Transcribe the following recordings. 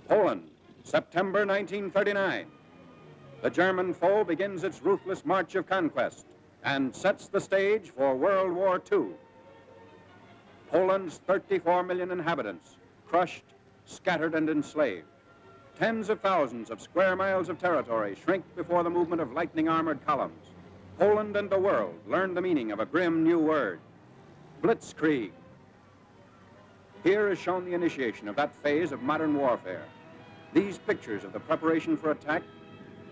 Poland, September 1939. The German foe begins its ruthless march of conquest and sets the stage for World War II. Poland's 34 million inhabitants, crushed, scattered, and enslaved. Tens of thousands of square miles of territory shrink before the movement of lightning-armored columns. Poland and the world learn the meaning of a grim new word, blitzkrieg. Here is shown the initiation of that phase of modern warfare. These pictures of the preparation for attack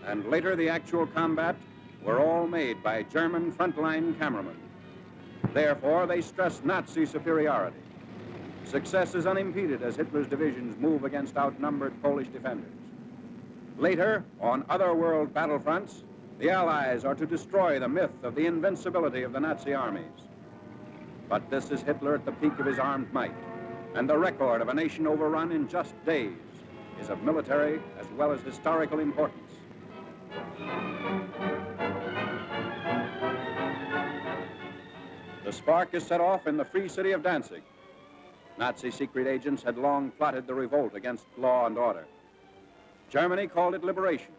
and later the actual combat were all made by German frontline cameramen. Therefore, they stress Nazi superiority. Success is unimpeded as Hitler's divisions move against outnumbered Polish defenders. Later, on other world battlefronts, the Allies are to destroy the myth of the invincibility of the Nazi armies. But this is Hitler at the peak of his armed might, and the record of a nation overrun in just days is of military as well as historical importance. The spark is set off in the free city of Danzig. Nazi secret agents had long plotted the revolt against law and order. Germany called it liberation.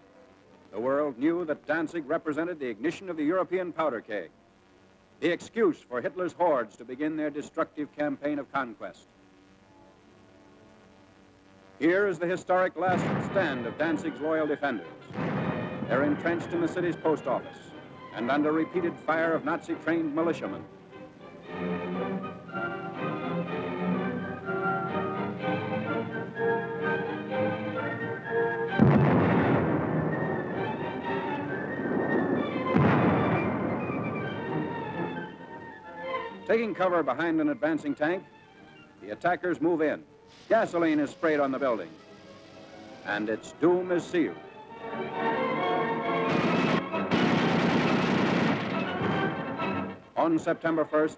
The world knew that Danzig represented the ignition of the European powder keg, the excuse for Hitler's hordes to begin their destructive campaign of conquest. Here is the historic last stand of Danzig's loyal defenders. They're entrenched in the city's post office and under repeated fire of Nazi-trained militiamen. Taking cover behind an advancing tank, the attackers move in. Gasoline is sprayed on the building, and its doom is sealed. On September 1st,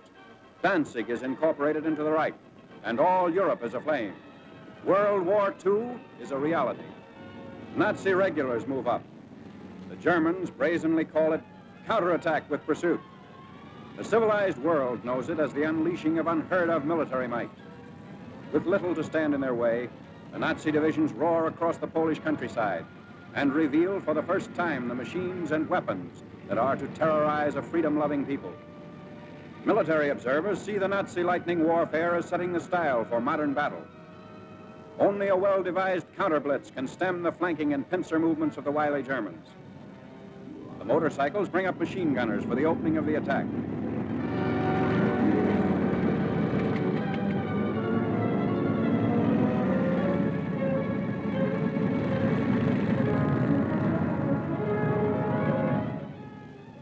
Danzig is incorporated into the Reich, and all Europe is aflame. World War II is a reality. Nazi regulars move up. The Germans brazenly call it counterattack with pursuit. The civilized world knows it as the unleashing of unheard-of military might. With little to stand in their way, the Nazi divisions roar across the Polish countryside and reveal for the first time the machines and weapons that are to terrorize a freedom-loving people. Military observers see the Nazi lightning warfare as setting the style for modern battle. Only a well-devised counter-blitz can stem the flanking and pincer movements of the wily Germans. The motorcycles bring up machine gunners for the opening of the attack.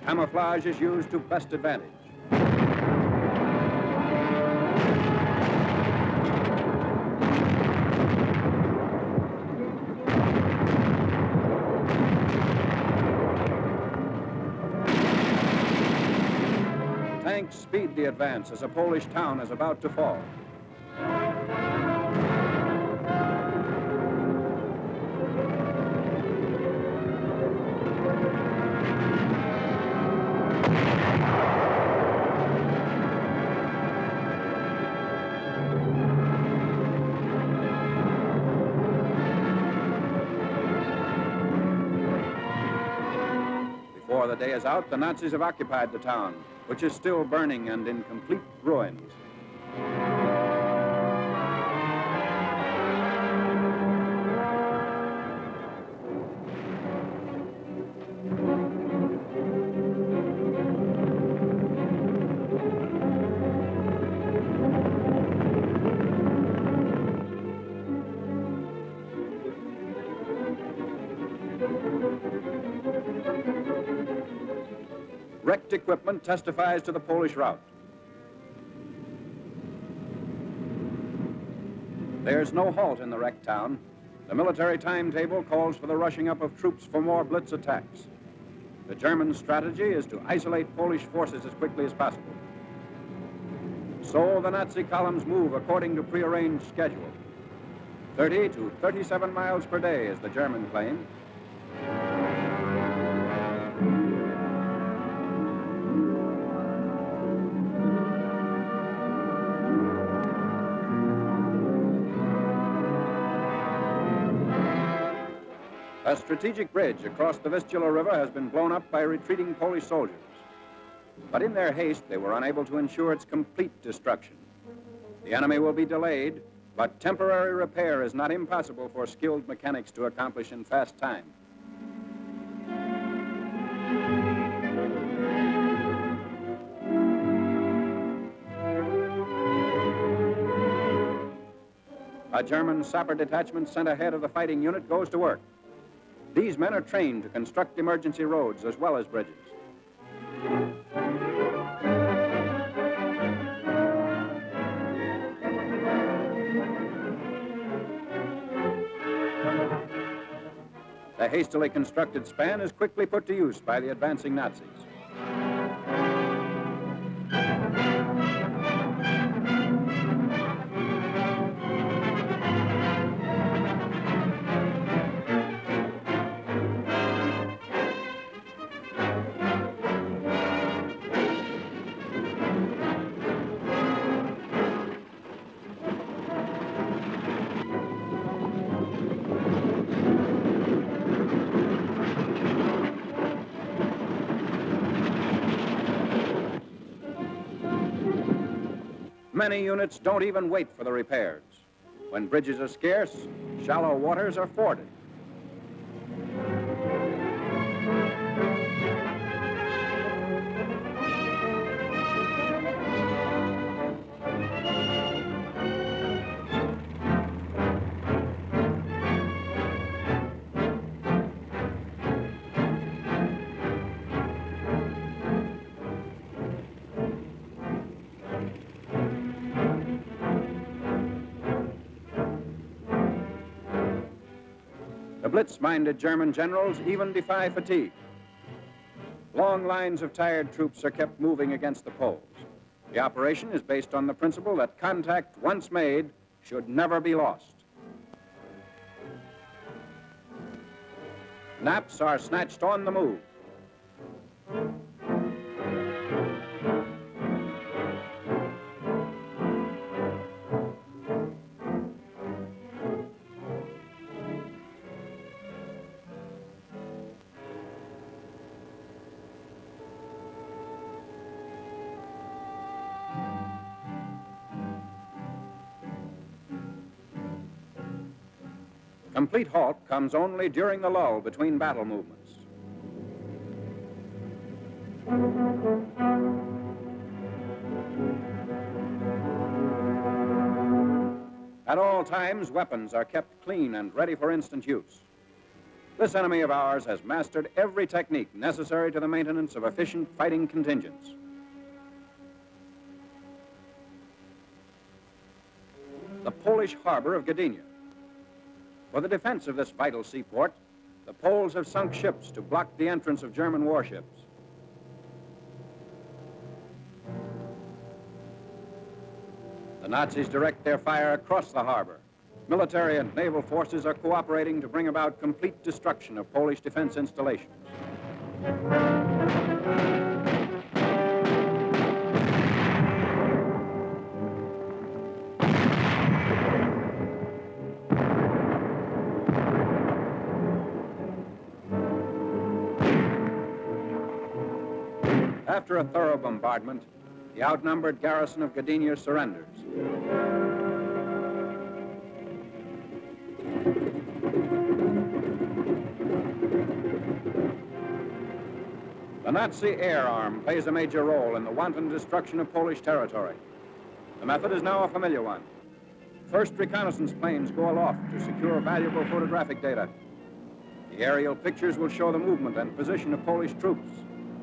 Camouflage is used to best advantage. Tanks speed the advance as a Polish town is about to fall. Before the day is out, the Nazis have occupied the town, which is still burning and in complete ruins. Wrecked equipment testifies to the Polish rout. There's no halt in the wrecked town. The military timetable calls for the rushing up of troops for more blitz attacks. The German strategy is to isolate Polish forces as quickly as possible. So the Nazi columns move according to prearranged schedule. 30 to 37 miles per day is the German claim. A strategic bridge across the Vistula River has been blown up by retreating Polish soldiers. But in their haste, they were unable to ensure its complete destruction. The enemy will be delayed, but temporary repair is not impossible for skilled mechanics to accomplish in fast time. A German sapper detachment sent ahead of the fighting unit goes to work. These men are trained to construct emergency roads as well as bridges. The hastily constructed span is quickly put to use by the advancing Nazis. Many units don't even wait for the repairs. When bridges are scarce, shallow waters are forded. The blitz-minded German generals even defy fatigue. Long lines of tired troops are kept moving against the Poles. The operation is based on the principle that contact, once made, should never be lost. Naps are snatched on the move. Complete halt comes only during the lull between battle movements. At all times, weapons are kept clean and ready for instant use. This enemy of ours has mastered every technique necessary to the maintenance of efficient fighting contingents. The Polish harbor of Gdynia. For the defense of this vital seaport, the Poles have sunk ships to block the entrance of German warships. The Nazis direct their fire across the harbor. Military and naval forces are cooperating to bring about complete destruction of Polish defense installations. After a thorough bombardment, the outnumbered garrison of Gdynia surrenders. The Nazi air arm plays a major role in the wanton destruction of Polish territory. The method is now a familiar one. First reconnaissance planes go aloft to secure valuable photographic data. The aerial pictures will show the movement and position of Polish troops,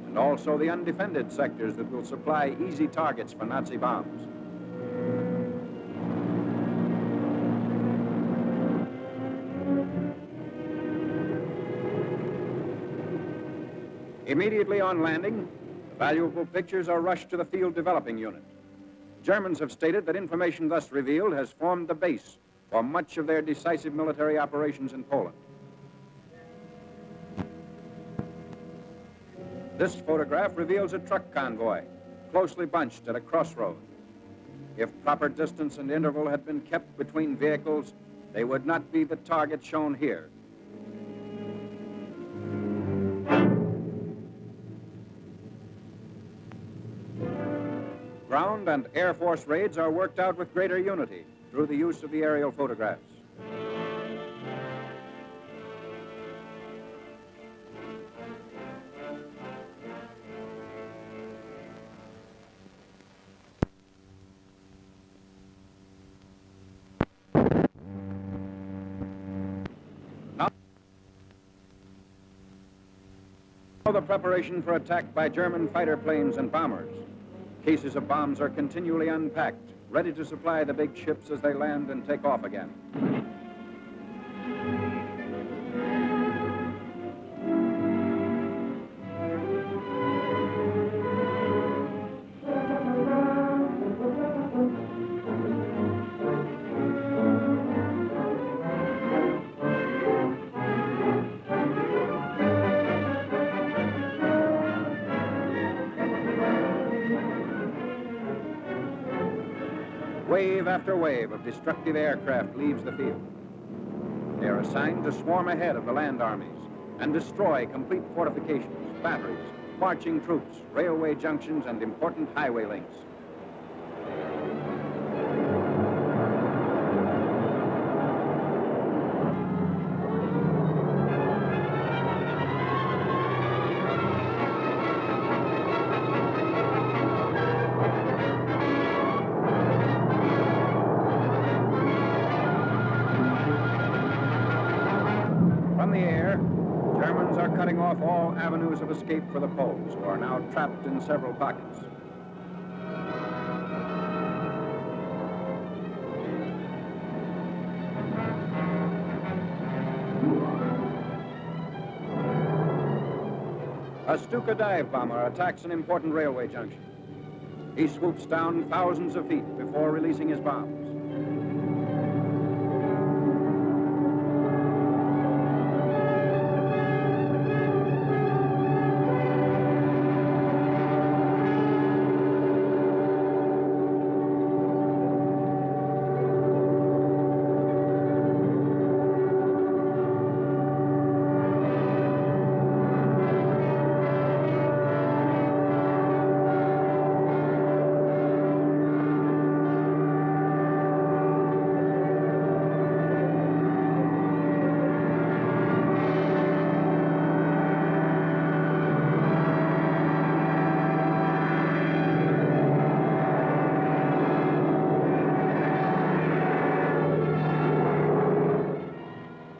and also the undefended sectors that will supply easy targets for Nazi bombs. Immediately on landing, the valuable pictures are rushed to the field developing unit. Germans have stated that information thus revealed has formed the base for much of their decisive military operations in Poland. This photograph reveals a truck convoy, closely bunched at a crossroad. If proper distance and interval had been kept between vehicles, they would not be the target shown here. Ground and Air Force raids are worked out with greater unity through the use of the aerial photographs. Now the preparation for attack by German fighter planes and bombers. Cases of bombs are continually unpacked, ready to supply the big ships as they land and take off again. Wave after wave of destructive aircraft leaves the field. They are assigned to swarm ahead of the land armies and destroy complete fortifications, batteries, marching troops, railway junctions, and important highway links. From the air, Germans are cutting off all avenues of escape for the Poles, who are now trapped in several pockets. A Stuka dive bomber attacks an important railway junction. He swoops down thousands of feet before releasing his bombs.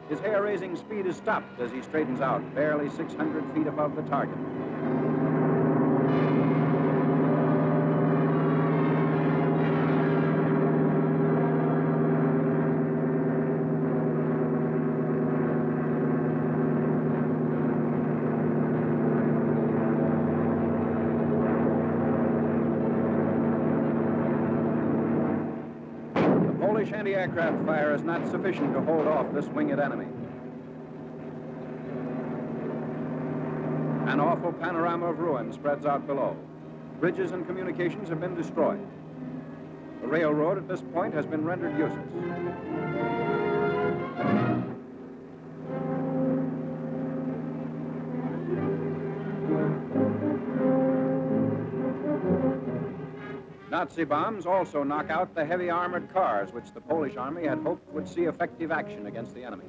His hair-raising speed is stopped as he straightens out, barely 600 feet above the target. Polish anti-aircraft fire is not sufficient to hold off this winged enemy. An awful panorama of ruin spreads out below. Bridges and communications have been destroyed. The railroad at this point has been rendered useless. Nazi bombs also knock out the heavy armored cars which the Polish army had hoped would see effective action against the enemy.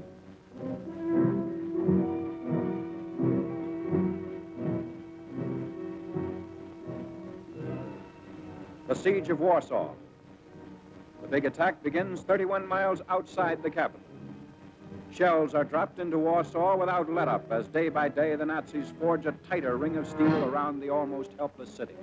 The siege of Warsaw. The big attack begins 31 miles outside the capital. Shells are dropped into Warsaw without let-up as day by day the Nazis forge a tighter ring of steel around the almost helpless city.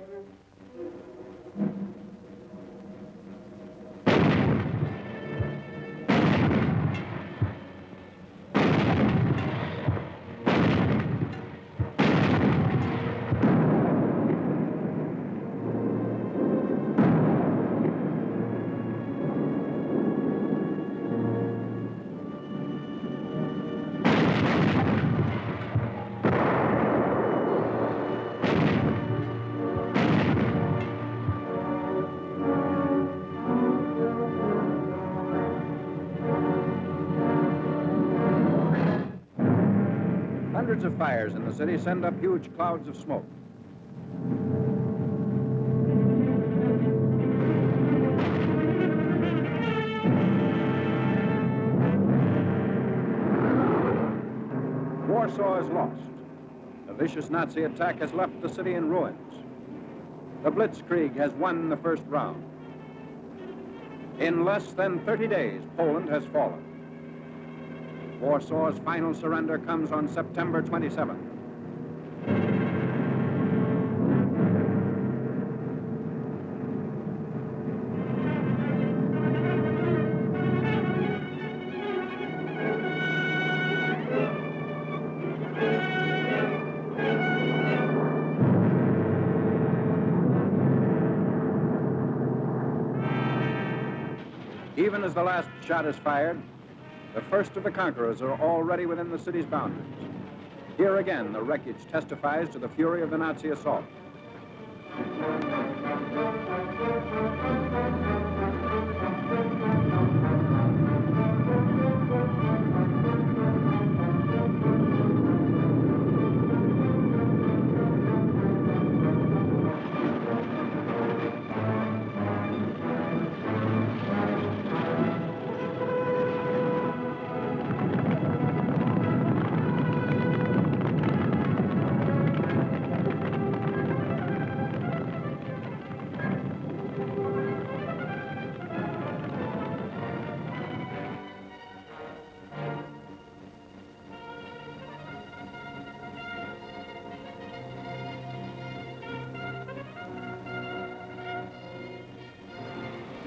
Hundreds of fires in the city send up huge clouds of smoke. Warsaw is lost. The vicious Nazi attack has left the city in ruins. The Blitzkrieg has won the first round. In less than 30 days, Poland has fallen. Warsaw's final surrender comes on September 27th. Even as the last shot is fired, the first of the conquerors are already within the city's boundaries. Here again, the wreckage testifies to the fury of the Nazi assault.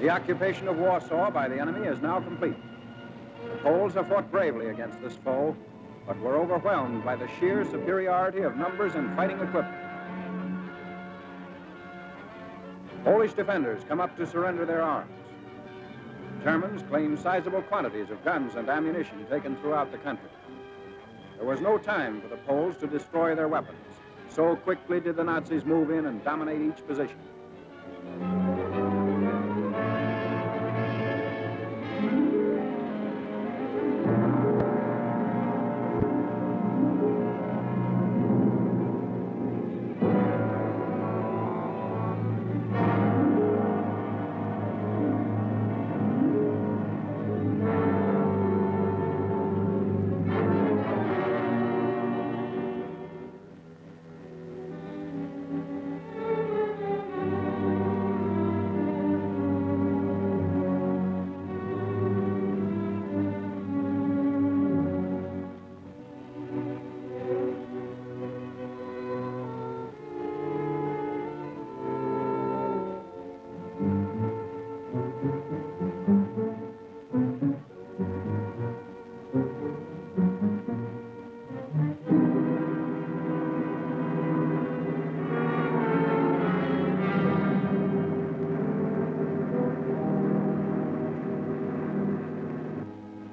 The occupation of Warsaw by the enemy is now complete. The Poles have fought bravely against this foe, but were overwhelmed by the sheer superiority of numbers and fighting equipment. Polish defenders come up to surrender their arms. Germans claim sizable quantities of guns and ammunition taken throughout the country. There was no time for the Poles to destroy their weapons. So quickly did the Nazis move in and dominate each position.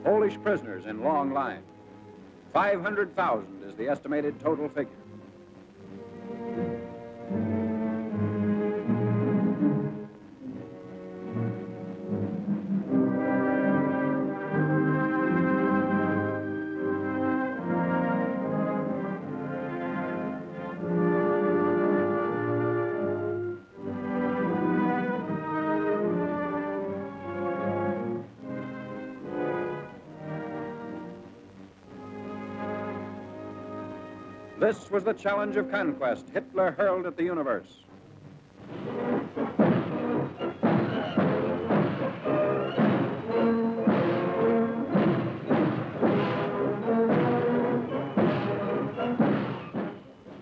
Polish prisoners in long lines. 500,000 is the estimated total figure. This was the challenge of conquest Hitler hurled at the universe.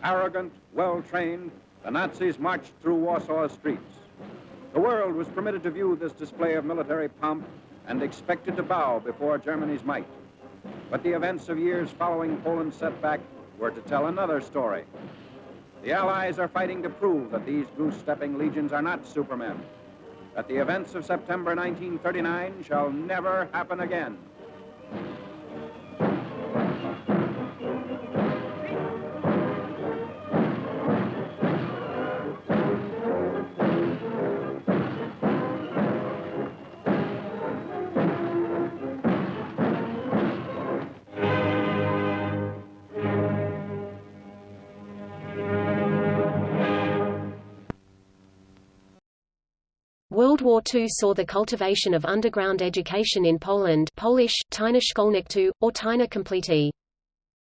Arrogant, well-trained, the Nazis marched through Warsaw's streets. The world was permitted to view this display of military pomp and expected to bow before Germany's might. But the events of years following Poland's setback were to tell another story. The Allies are fighting to prove that these goose-stepping legions are not supermen, that the events of September 1939 shall never happen again. World War II saw the cultivation of underground education in Poland, Polish, Tajne Szkolnictwo, or Tajne Komplety.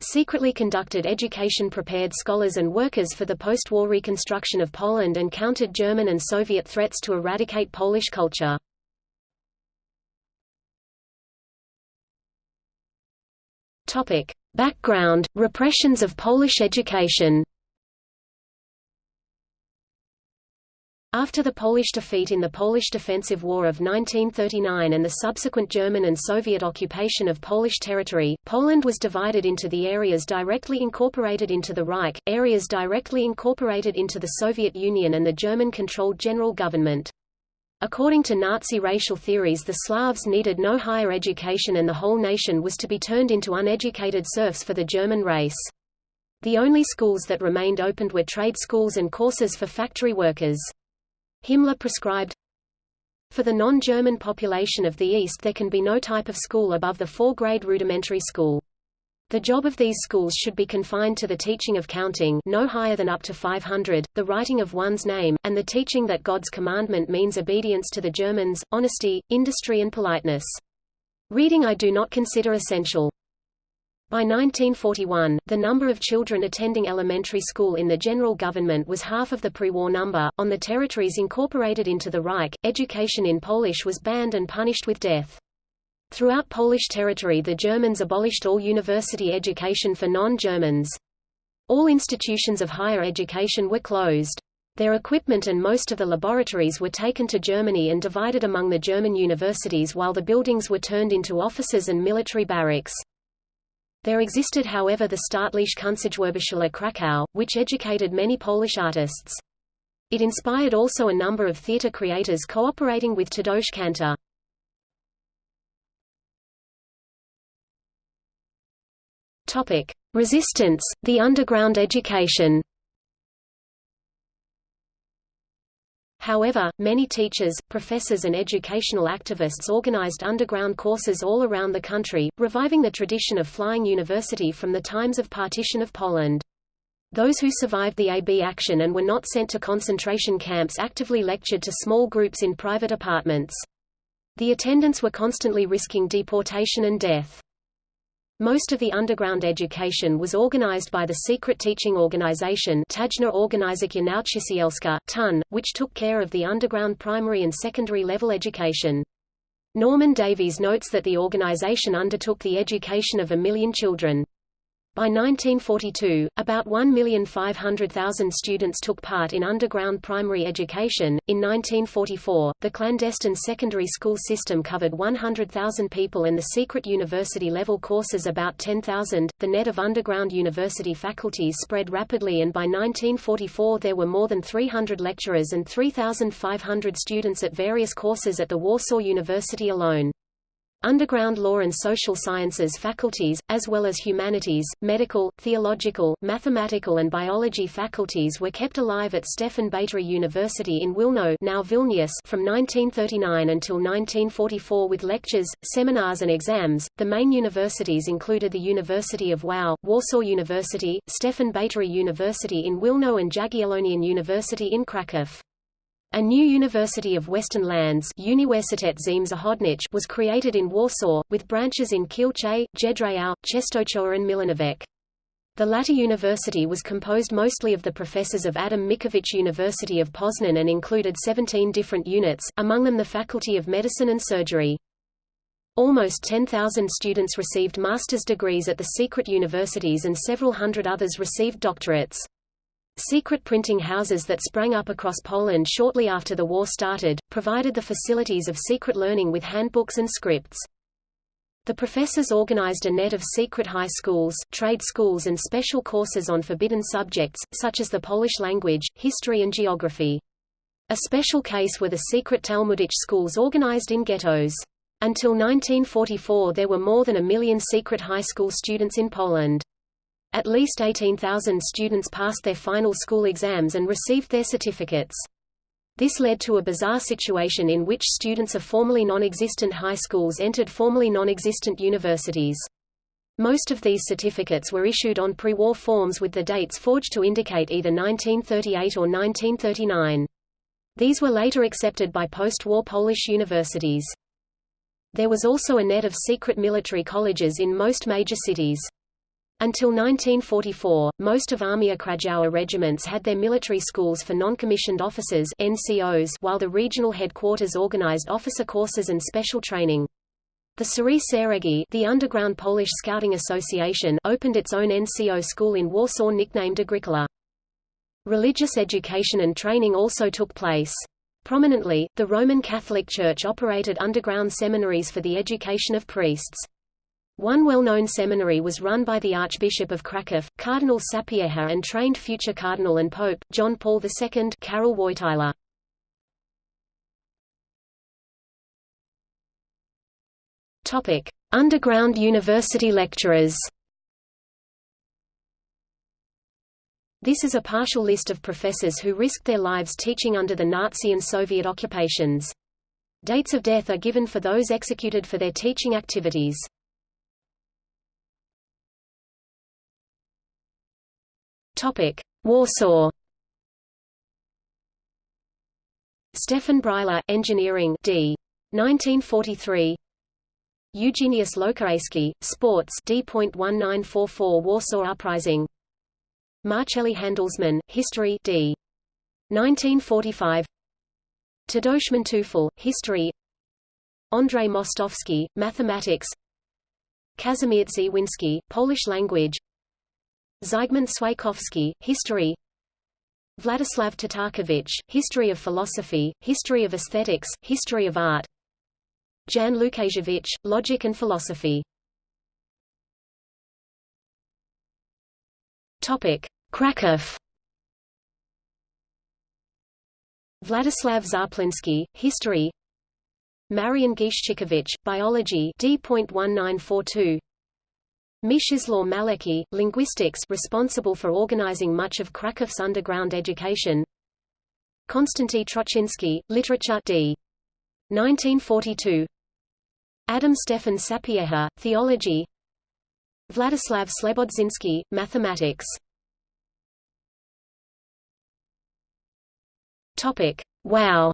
secretly conducted education, prepared scholars and workers for the post-war reconstruction of Poland, and countered German and Soviet threats to eradicate Polish culture. Topic: Background: repressions of Polish education. After the Polish defeat in the Polish Defensive War of 1939 and the subsequent German and Soviet occupation of Polish territory, Poland was divided into the areas directly incorporated into the Reich, areas directly incorporated into the Soviet Union, and the German-controlled general government. According to Nazi racial theories, the Slavs needed no higher education and the whole nation was to be turned into uneducated serfs for the German race. The only schools that remained open were trade schools and courses for factory workers. Himmler prescribed, for the non-German population of the East there can be no type of school above the 4-grade rudimentary school. The job of these schools should be confined to the teaching of counting, no higher than up to 500, the writing of one's name, and the teaching that God's commandment means obedience to the Germans, honesty, industry and politeness. Reading I do not consider essential. By 1941, the number of children attending elementary school in the general government was half of the pre-war number. On the territories incorporated into the Reich, education in Polish was banned and punished with death. Throughout Polish territory, the Germans abolished all university education for non-Germans. All institutions of higher education were closed. Their equipment and most of the laboratories were taken to Germany and divided among the German universities, while the buildings were turned into offices and military barracks. There existed, however, the Staatliche Kunstgewerbeschule Krakow, which educated many Polish artists. It inspired also a number of theatre creators cooperating with Tadeusz Kantor. Resistance, the underground education. However, many teachers, professors and educational activists organized underground courses all around the country, reviving the tradition of flying university from the times of partition of Poland. Those who survived the AB action and were not sent to concentration camps actively lectured to small groups in private apartments. The attendants were constantly risking deportation and death. Most of the underground education was organized by the secret teaching organization Tajna Organizacja Nauczycielska (TUN), which took care of the underground primary and secondary level education. Norman Davies notes that the organization undertook the education of 1 million children. By 1942, about 1,500,000 students took part in underground primary education. In 1944, the clandestine secondary school system covered 100,000 people and the secret university level courses about 10,000. The net of underground university faculties spread rapidly, and by 1944 there were more than 300 lecturers and 3,500 students at various courses at the Warsaw University alone. Underground law and social sciences faculties, as well as humanities, medical, theological, mathematical and biology faculties were kept alive at Stefan Batory University in Wilno, now Vilnius, from 1939 until 1944 with lectures, seminars and exams. The main universities included the University of Wow, Warsaw University, Stefan Batory University in Wilno and Jagiellonian University in Kraków. A new University of Western Lands Uniwersytet Ziem Zachodnich was created in Warsaw, with branches in Kielce, Jedrzejów, Częstochowa and Milanowiec. The latter university was composed mostly of the professors of Adam Mickiewicz University of Poznan and included 17 different units, among them the Faculty of Medicine and Surgery. Almost 10,000 students received master's degrees at the secret universities and several hundred others received doctorates. Secret printing houses that sprang up across Poland shortly after the war started, provided the facilities of secret learning with handbooks and scripts. The professors organized a net of secret high schools, trade schools and special courses on forbidden subjects, such as the Polish language, history and geography. A special case were the secret Talmudic schools organized in ghettos. Until 1944 there were more than 1 million secret high school students in Poland. At least 18,000 students passed their final school exams and received their certificates. This led to a bizarre situation in which students of formerly non-existent high schools entered formerly non-existent universities. Most of these certificates were issued on pre-war forms with the dates forged to indicate either 1938 or 1939. These were later accepted by post-war Polish universities. There was also a net of secret military colleges in most major cities. Until 1944, most of Armia Krajowa regiments had their military schools for non-commissioned officers (NCOs), while the regional headquarters organized officer courses and special training. The Serie Szeregi, the underground Polish Scouting Association, opened its own NCO school in Warsaw nicknamed Agricola. Religious education and training also took place. Prominently, the Roman Catholic Church operated underground seminaries for the education of priests. One well-known seminary was run by the Archbishop of Kraków, Cardinal Sapieha, and trained future Cardinal and Pope, John Paul II, Karol Wojtyla. Underground university lecturers. This is a partial list of professors who risked their lives teaching under the Nazi and Soviet occupations. Dates of death are given for those executed for their teaching activities. Warsaw. Stefan Bryla, engineering, d. 1943. Eugeniusz Lokarewski, sports, d.1944 Warsaw Uprising. Marceli Handelsman, history, d. 1945. Tadeusz Mantufel, history. Andrzej Mostowski, mathematics. Kazimierz Zywinski, Polish language. Zygmunt Swakowski, history. Vladislav Tatarkiewicz, history of philosophy, history of aesthetics, history of art. Jan Łukasiewicz, logic and philosophy. Kraków. Vladislav Zarplinski, history. Marian Giszczykowicz, biology, d.1942. Mszyslaw Malecki, linguistics, responsible for organizing much of Krakow's underground education. Konstanty Troczynski, literature, d. 1942. Adam Stefan Sapieha, theology. Vladislav Slobodzinski, mathematics. Wow.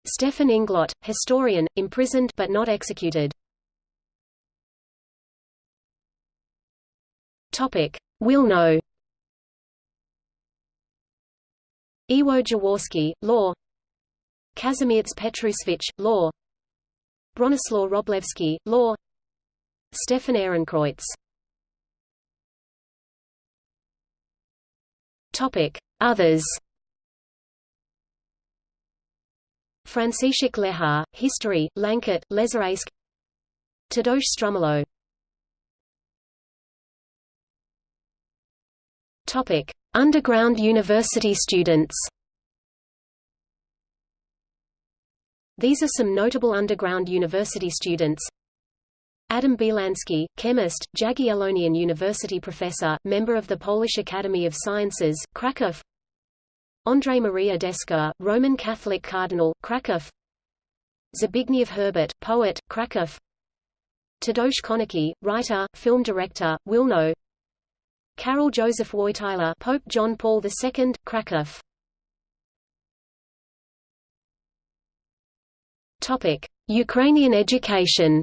Stefan Inglot, historian, imprisoned but not executed. Wilno. Iwo Jaworski, law. Kazimierz Petrusevich, law. Bronislaw Roblewski, law. Stefan Ehrenkreuz. Others. Franciszek Lehar, history, Lankert, Lezeraysk. Tadeusz Strumalo. Underground university students. These are some notable underground university students. Adam Bielansky, chemist, Jagiellonian University professor, member of the Polish Academy of Sciences, Kraków. Andrzej Maria Deska, Roman Catholic cardinal, Kraków. Zbigniew Herbert, poet, Kraków. Tadeusz Konecki, writer, film director, Wilno. Karol Joseph Wojtyla, Pope John Paul II, Kraków. Ukrainian education.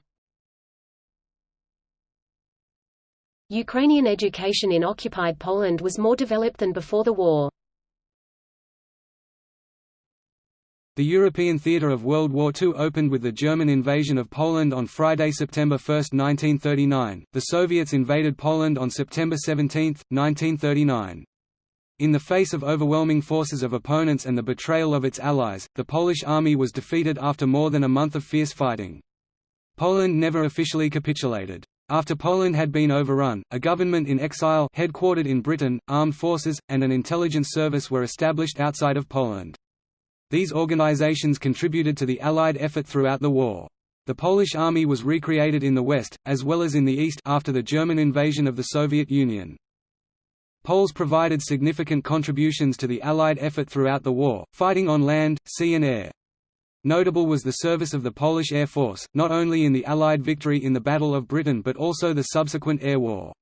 Ukrainian education in occupied Poland was more developed than before the war. The European theatre of World War II opened with the German invasion of Poland on Friday, September 1, 1939. The Soviets invaded Poland on September 17, 1939. In the face of overwhelming forces of opponents and the betrayal of its allies, the Polish army was defeated after more than a month of fierce fighting. Poland never officially capitulated. After Poland had been overrun, a government in exile, headquartered in Britain, armed forces, and an intelligence service were established outside of Poland. These organizations contributed to the Allied effort throughout the war. The Polish army was recreated in the west, as well as in the east, after the German invasion of the Soviet Union. Poles provided significant contributions to the Allied effort throughout the war, fighting on land, sea and air. Notable was the service of the Polish Air Force, not only in the Allied victory in the Battle of Britain but also the subsequent air war.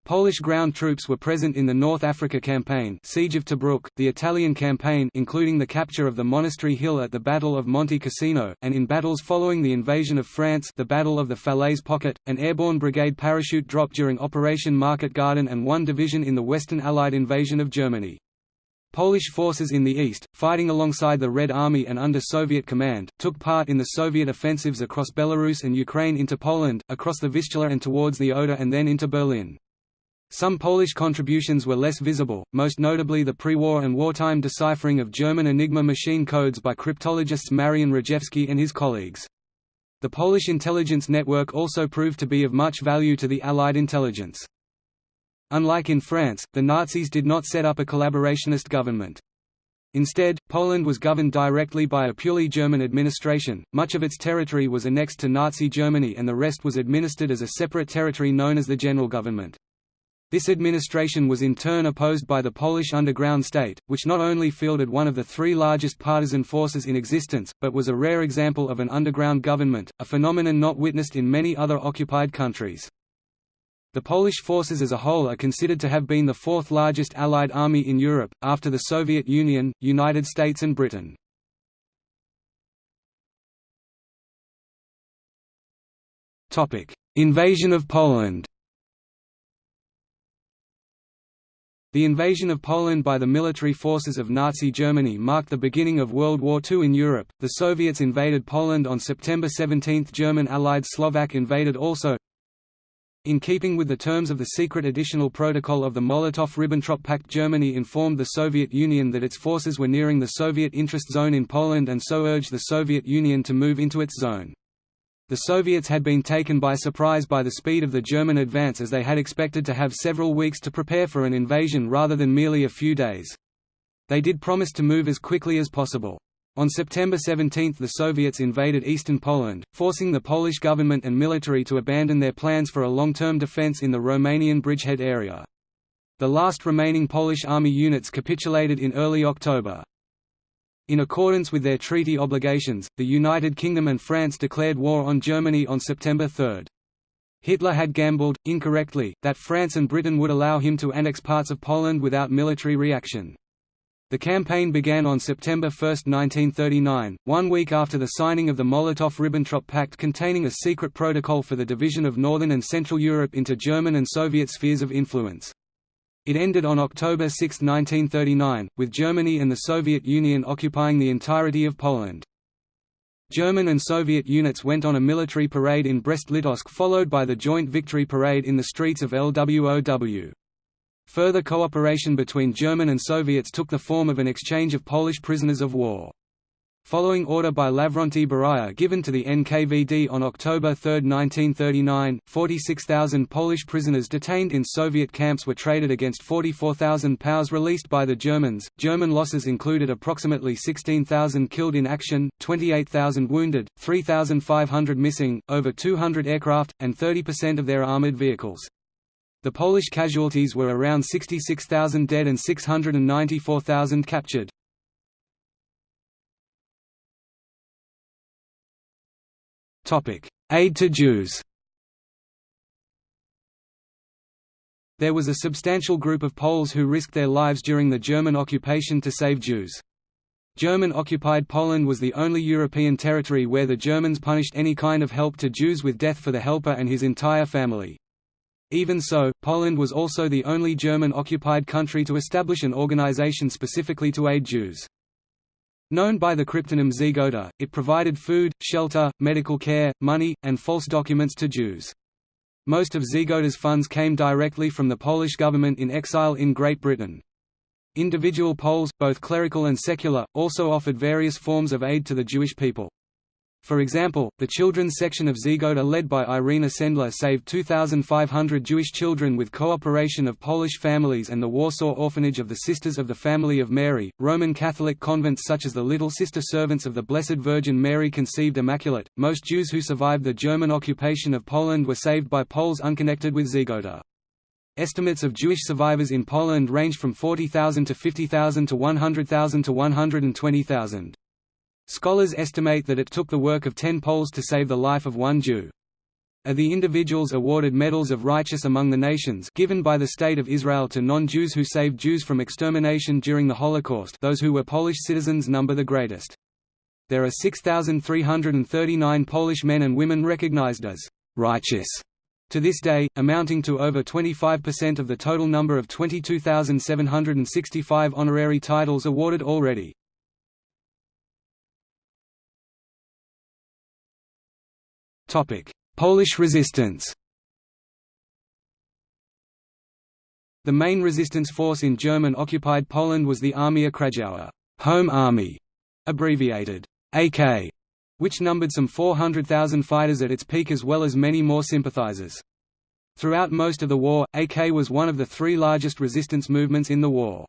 Polish ground troops were present in the North Africa Campaign, Siege of Tobruk, the Italian Campaign including the capture of the Monastery Hill at the Battle of Monte Cassino, and in battles following the invasion of France, the Battle of the Falaise Pocket, an airborne brigade parachute drop during Operation Market Garden, and one division in the Western Allied invasion of Germany. Polish forces in the east, fighting alongside the Red Army and under Soviet command, took part in the Soviet offensives across Belarus and Ukraine into Poland, across the Vistula and towards the Oder and then into Berlin. Some Polish contributions were less visible, most notably the pre-war and wartime deciphering of German Enigma machine codes by cryptologists Marian Rejewski and his colleagues. The Polish intelligence network also proved to be of much value to the Allied intelligence. Unlike in France, the Nazis did not set up a collaborationist government. Instead, Poland was governed directly by a purely German administration, much of its territory was annexed to Nazi Germany and the rest was administered as a separate territory known as the General Government. This administration was in turn opposed by the Polish underground state, which not only fielded one of the three largest partisan forces in existence, but was a rare example of an underground government, a phenomenon not witnessed in many other occupied countries. The Polish forces as a whole are considered to have been the fourth largest Allied army in Europe, after the Soviet Union, United States and Britain. Invasion of Poland. The invasion of Poland by the military forces of Nazi Germany marked the beginning of World War II in Europe. The Soviets invaded Poland on September 17. German allied Slovak invaded also. In keeping with the terms of the secret additional protocol of the Molotov–Ribbentrop Pact, Germany informed the Soviet Union that its forces were nearing the Soviet interest zone in Poland and so urged the Soviet Union to move into its zone. The Soviets had been taken by surprise by the speed of the German advance, as they had expected to have several weeks to prepare for an invasion rather than merely a few days. They did promise to move as quickly as possible. On September 17 the Soviets invaded eastern Poland, forcing the Polish government and military to abandon their plans for a long-term defense in the Romanian bridgehead area. The last remaining Polish army units capitulated in early October. In accordance with their treaty obligations, the United Kingdom and France declared war on Germany on September 3. Hitler had gambled, incorrectly, that France and Britain would allow him to annex parts of Poland without military reaction. The campaign began on September 1, 1939, 1 week after the signing of the Molotov–Ribbentrop Pact, containing a secret protocol for the division of Northern and Central Europe into German and Soviet spheres of influence. It ended on October 6, 1939, with Germany and the Soviet Union occupying the entirety of Poland. German and Soviet units went on a military parade in Brest-Litovsk, followed by the joint victory parade in the streets of Lwow. Further cooperation between German and Soviets took the form of an exchange of Polish prisoners of war. Following order by Lavrenti Beria given to the NKVD on October 3, 1939, 46,000 Polish prisoners detained in Soviet camps were traded against 44,000 POWs released by the Germans. German losses included approximately 16,000 killed in action, 28,000 wounded, 3,500 missing, over 200 aircraft, and 30% of their armored vehicles. The Polish casualties were around 66,000 dead and 694,000 captured. Aid to Jews. There was a substantial group of Poles who risked their lives during the German occupation to save Jews. German-occupied Poland was the only European territory where the Germans punished any kind of help to Jews with death for the helper and his entire family. Even so, Poland was also the only German-occupied country to establish an organization specifically to aid Jews. Known by the cryptonym Zygota, it provided food, shelter, medical care, money, and false documents to Jews. Most of Zygota's funds came directly from the Polish government in exile in Great Britain. Individual Poles, both clerical and secular, also offered various forms of aid to the Jewish people. For example, the children's section of Zygota led by Irina Sendler saved 2,500 Jewish children with cooperation of Polish families, and the Warsaw Orphanage of the Sisters of the Family of Mary, Roman Catholic convents such as the Little Sister Servants of the Blessed Virgin Mary Conceived Immaculate. Most Jews who survived the German occupation of Poland were saved by Poles unconnected with Zygota. Estimates of Jewish survivors in Poland range from 40,000 to 50,000 to 100,000 to 120,000. Scholars estimate that it took the work of 10 Poles to save the life of one Jew. are the individuals awarded medals of righteous among the nations given by the State of Israel to non-Jews who saved Jews from extermination during the Holocaust. Those who were Polish citizens number the greatest. There are 6,339 Polish men and women recognized as righteous to this day, amounting to over 25% of the total number of 22,765 honorary titles awarded already. Polish resistance. The main resistance force in German-occupied Poland was the Armia Krajowa, Home Army, abbreviated AK, which numbered some 400,000 fighters at its peak as well as many more sympathizers. Throughout most of the war, AK was one of the three largest resistance movements in the war.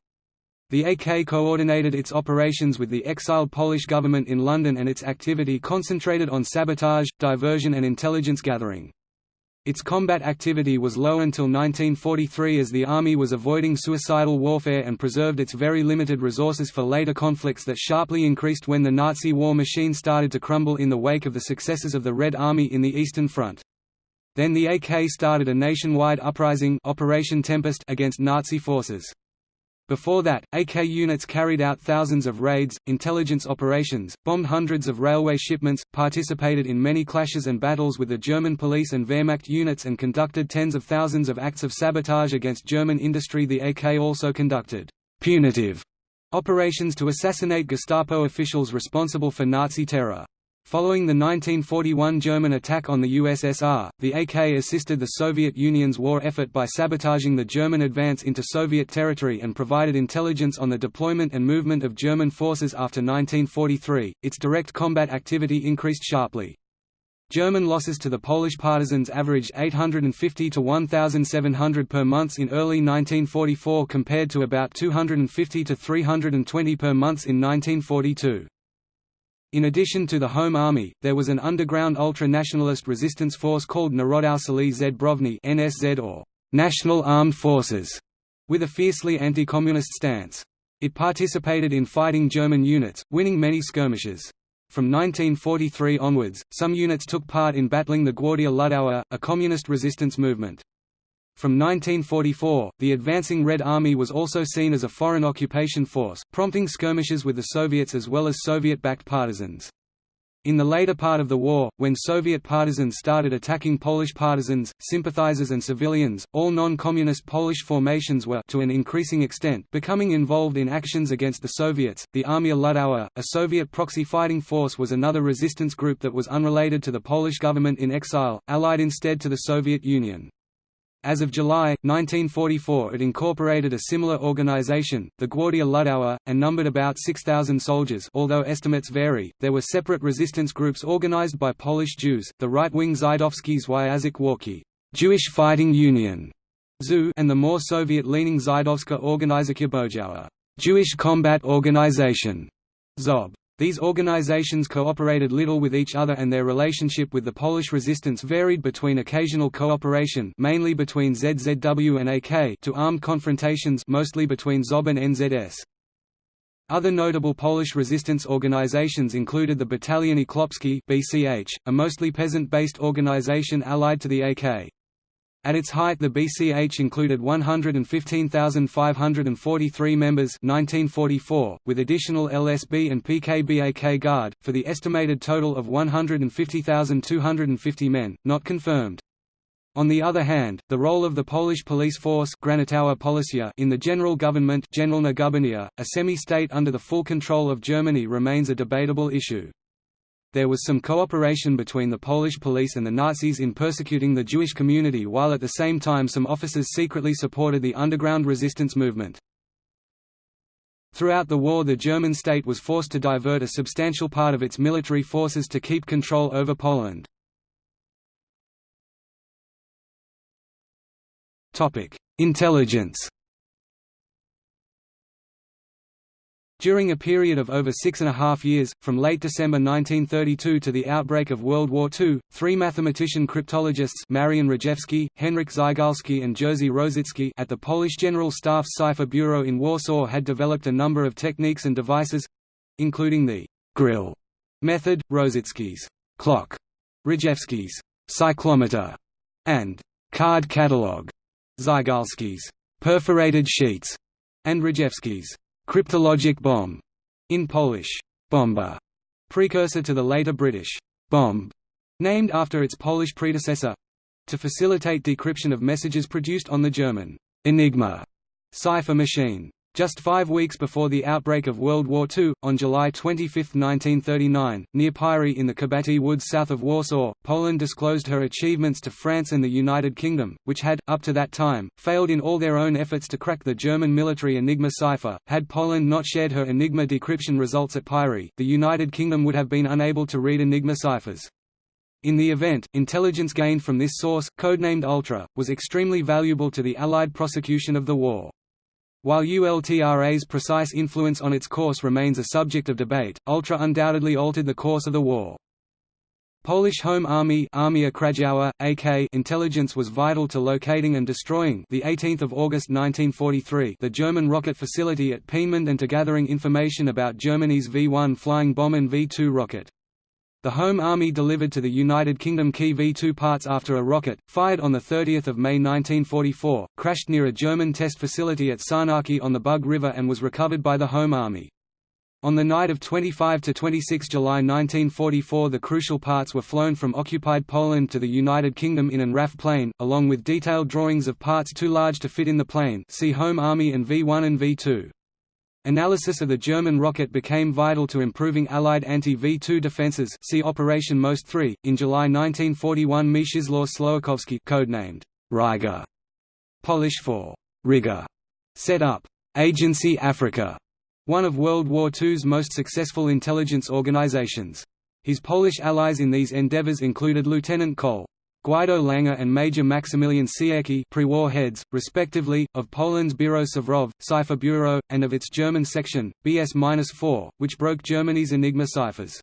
The AK coordinated its operations with the exiled Polish government in London, and its activity concentrated on sabotage, diversion and intelligence gathering. Its combat activity was low until 1943 as the army was avoiding suicidal warfare and preserved its very limited resources for later conflicts that sharply increased when the Nazi war machine started to crumble in the wake of the successes of the Red Army in the Eastern Front. Then the AK started a nationwide uprising, Operation Tempest, against Nazi forces. Before that, AK units carried out thousands of raids, intelligence operations, bombed hundreds of railway shipments, participated in many clashes and battles with the German police and Wehrmacht units, and conducted tens of thousands of acts of sabotage against German industry. The AK also conducted punitive operations to assassinate Gestapo officials responsible for Nazi terror. Following the 1941 German attack on the USSR, the AK assisted the Soviet Union's war effort by sabotaging the German advance into Soviet territory and provided intelligence on the deployment and movement of German forces after 1943. Its direct combat activity increased sharply. German losses to the Polish partisans averaged 850 to 1,700 per month in early 1944 compared to about 250 to 320 per month in 1942. In addition to the Home Army, there was an underground ultra-nationalist resistance force called Narodousili Zbrojny (NSZ) or National Armed Forces, with a fiercely anti-communist stance. It participated in fighting German units, winning many skirmishes. From 1943 onwards, some units took part in battling the Gwardia Ludowa, a communist resistance movement. From 1944, the advancing Red Army was also seen as a foreign occupation force, prompting skirmishes with the Soviets as well as Soviet-backed partisans. In the later part of the war, when Soviet partisans started attacking Polish partisans, sympathizers and civilians, all non-communist Polish formations were, to an increasing extent, becoming involved in actions against the Soviets. The Armia Ludowa, a Soviet proxy fighting force, was another resistance group that was unrelated to the Polish government in exile, allied instead to the Soviet Union. As of July 1944, it incorporated a similar organization, the Gwardia Ludowa, and numbered about 6,000 soldiers. Although estimates vary, there were separate resistance groups organized by Polish Jews, the right-wing Żydowski Związek Walki, Jewish Fighting Union, ZU, and the more Soviet-leaning Żydowska Organizacja Bojowa, Jewish Combat Organization, ZOB. These organizations cooperated little with each other, and their relationship with the Polish resistance varied between occasional cooperation, mainly between ZZW and AK, to armed confrontations, mostly between ZOB and NZS. Other notable Polish resistance organizations included the Bataliony Chłopskie (BCH), a mostly peasant-based organization allied to the AK. At its height, the BCH included 115,543 members 1944, with additional LSB and PKB-AK Guard, for the estimated total of 150,250 men, not confirmed. On the other hand, the role of the Polish police force Granatowa Policja in the general government Generalna Gubernia, a semi-state under the full control of Germany, remains a debatable issue. There was some cooperation between the Polish police and the Nazis in persecuting the Jewish community, while at the same time some officers secretly supported the underground resistance movement. Throughout the war, the German state was forced to divert a substantial part of its military forces to keep control over Poland. Intelligence. During a period of over 6.5 years, from late December 1932 to the outbreak of World War II, three mathematician cryptologists Marian Rejewski, Henryk Zygalski and Jerzy Rosicki at the Polish General Staff's Cipher Bureau in Warsaw had developed a number of techniques and devices—including the «grill» method, Rosicki's «clock», Rejewski's cyclometer, and card catalog, Zygalski's perforated sheets, and Rejewski's cryptologic bomb, in Polish, bomba, precursor to the later British bomb, named after its Polish predecessor, to facilitate decryption of messages produced on the German Enigma cipher machine. Just 5 weeks before the outbreak of World War II, on July 25, 1939, near Pyry in the Kabaty Woods south of Warsaw, Poland disclosed her achievements to France and the United Kingdom, which had, up to that time, failed in all their own efforts to crack the German military Enigma cipher. Had Poland not shared her Enigma decryption results at Pyry, the United Kingdom would have been unable to read Enigma ciphers. In the event, intelligence gained from this source, codenamed Ultra, was extremely valuable to the Allied prosecution of the war. While ULTRA's precise influence on its course remains a subject of debate, Ultra undoubtedly altered the course of the war. Polish Home Army Armia Krajowa, AK intelligence was vital to locating and destroying the 18th of August 1943 the German rocket facility at Peenemünde and to gathering information about Germany's V-1 flying bomb and V-2 rocket. The Home Army delivered to the United Kingdom key V-2 parts after a rocket, fired on 30 May 1944, crashed near a German test facility at Sarnaki on the Bug River and was recovered by the Home Army. On the night of 25–26 July 1944 the crucial parts were flown from occupied Poland to the United Kingdom in an RAF plane, along with detailed drawings of parts too large to fit in the plane, see Home Army and V-1 and V-2. Analysis of the German rocket became vital to improving Allied anti-V-2 defenses. See Operation Most 3. In July 1941, Mieczysław Słowakowski, codenamed Ryga, Polish for Riga, set up Agency Africa, one of World War II's most successful intelligence organizations. His Polish allies in these endeavors included Lieutenant Col. Guido Langer and Major Maximilian Sierki, pre-war heads, respectively, of Poland's Bureau Sawrow, Cipher Bureau, and of its German section, BS-4, which broke Germany's Enigma ciphers.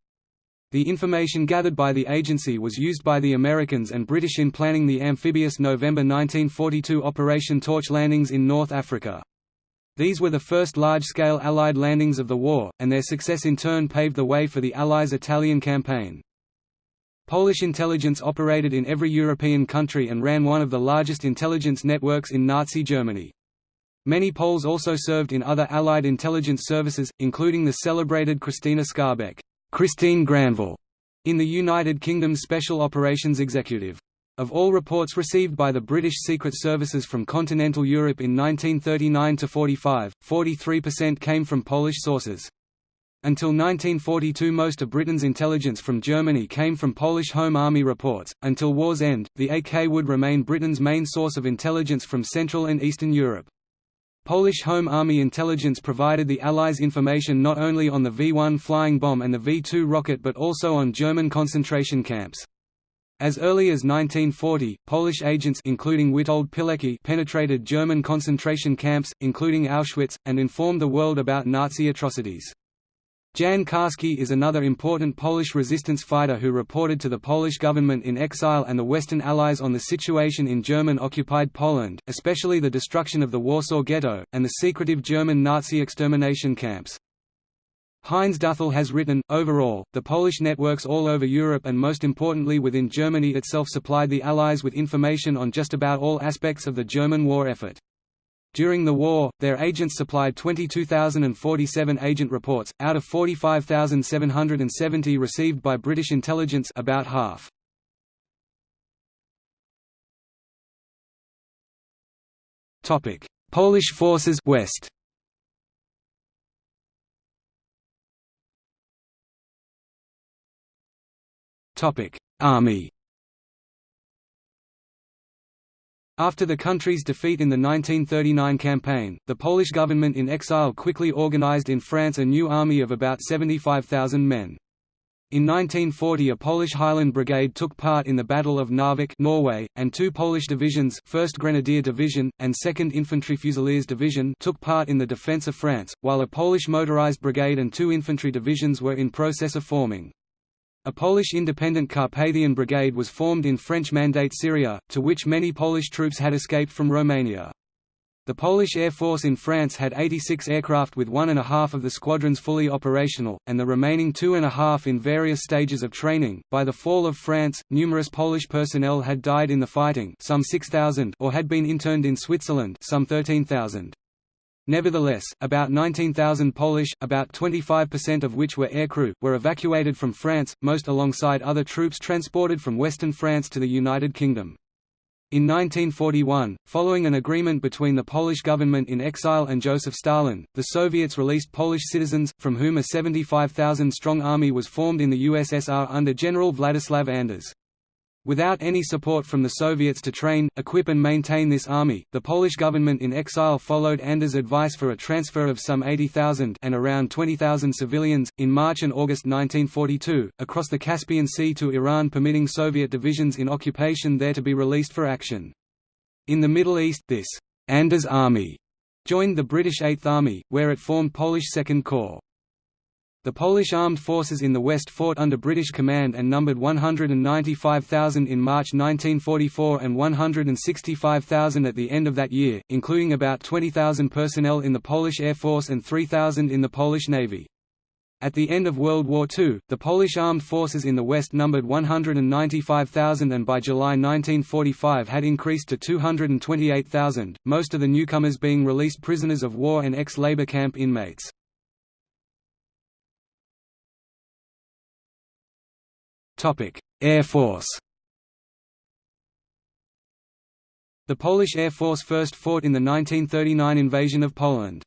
The information gathered by the agency was used by the Americans and British in planning the amphibious November 1942 Operation Torch landings in North Africa. These were the first large-scale Allied landings of the war, and their success in turn paved the way for the Allies' Italian campaign. Polish intelligence operated in every European country and ran one of the largest intelligence networks in Nazi Germany. Many Poles also served in other Allied intelligence services, including the celebrated Christina Skarbek, Christine Granville, in the United Kingdom's Special Operations Executive. Of all reports received by the British Secret Services from continental Europe in 1939–45, 43% came from Polish sources. Until 1942 most of Britain's intelligence from Germany came from Polish Home Army reports. Until war's end, the AK would remain Britain's main source of intelligence from Central and Eastern Europe. Polish Home Army intelligence provided the Allies information not only on the V-1 flying bomb and the V-2 rocket but also on German concentration camps. As early as 1940, Polish agents including Witold Pilecki penetrated German concentration camps, including Auschwitz, and informed the world about Nazi atrocities. Jan Karski is another important Polish resistance fighter who reported to the Polish government in exile and the Western Allies on the situation in German-occupied Poland, especially the destruction of the Warsaw Ghetto, and the secretive German Nazi extermination camps. Heinz Duthel has written, overall, the Polish networks all over Europe and most importantly within Germany itself supplied the Allies with information on just about all aspects of the German war effort. During the war, their agents supplied 22,047 agent reports, out of 45,770 received by British intelligence, about half. Polish forces West. Army. After the country's defeat in the 1939 campaign, the Polish government in exile quickly organized in France a new army of about 75,000 men. In 1940 a Polish Highland Brigade took part in the Battle of Narvik, Norway, and two Polish divisions, 1st Grenadier Division, and 2nd Infantry Fusiliers Division, took part in the defense of France, while a Polish motorized brigade and two infantry divisions were in process of forming. A Polish independent Carpathian Brigade was formed in French Mandate Syria, to which many Polish troops had escaped from Romania. The Polish Air Force in France had 86 aircraft with 1.5 of the squadrons fully operational, and the remaining 2.5 in various stages of training. By the fall of France, numerous Polish personnel had died in the fighting, some 6,000, or had been interned in Switzerland, some 13,000. Nevertheless, about 19,000 Polish, about 25% of which were aircrew, were evacuated from France, most alongside other troops transported from western France to the United Kingdom. In 1941, following an agreement between the Polish government in exile and Joseph Stalin, the Soviets released Polish citizens, from whom a 75,000-strong army was formed in the USSR under General Władysław Anders. Without any support from the Soviets to train, equip and maintain this army, the Polish government in exile followed Anders' advice for a transfer of some 80,000 and around 20,000 civilians, in March and August 1942, across the Caspian Sea to Iran, permitting Soviet divisions in occupation there to be released for action. In the Middle East, this Anders Army joined the British Eighth Army, where it formed Polish Second Corps. The Polish armed forces in the West fought under British command and numbered 195,000 in March 1944 and 165,000 at the end of that year, including about 20,000 personnel in the Polish Air Force and 3,000 in the Polish Navy. At the end of World War II, the Polish armed forces in the West numbered 195,000 and by July 1945 had increased to 228,000, most of the newcomers being released prisoners of war and ex-labor camp inmates. Air Force. The Polish Air Force first fought in the 1939 invasion of Poland.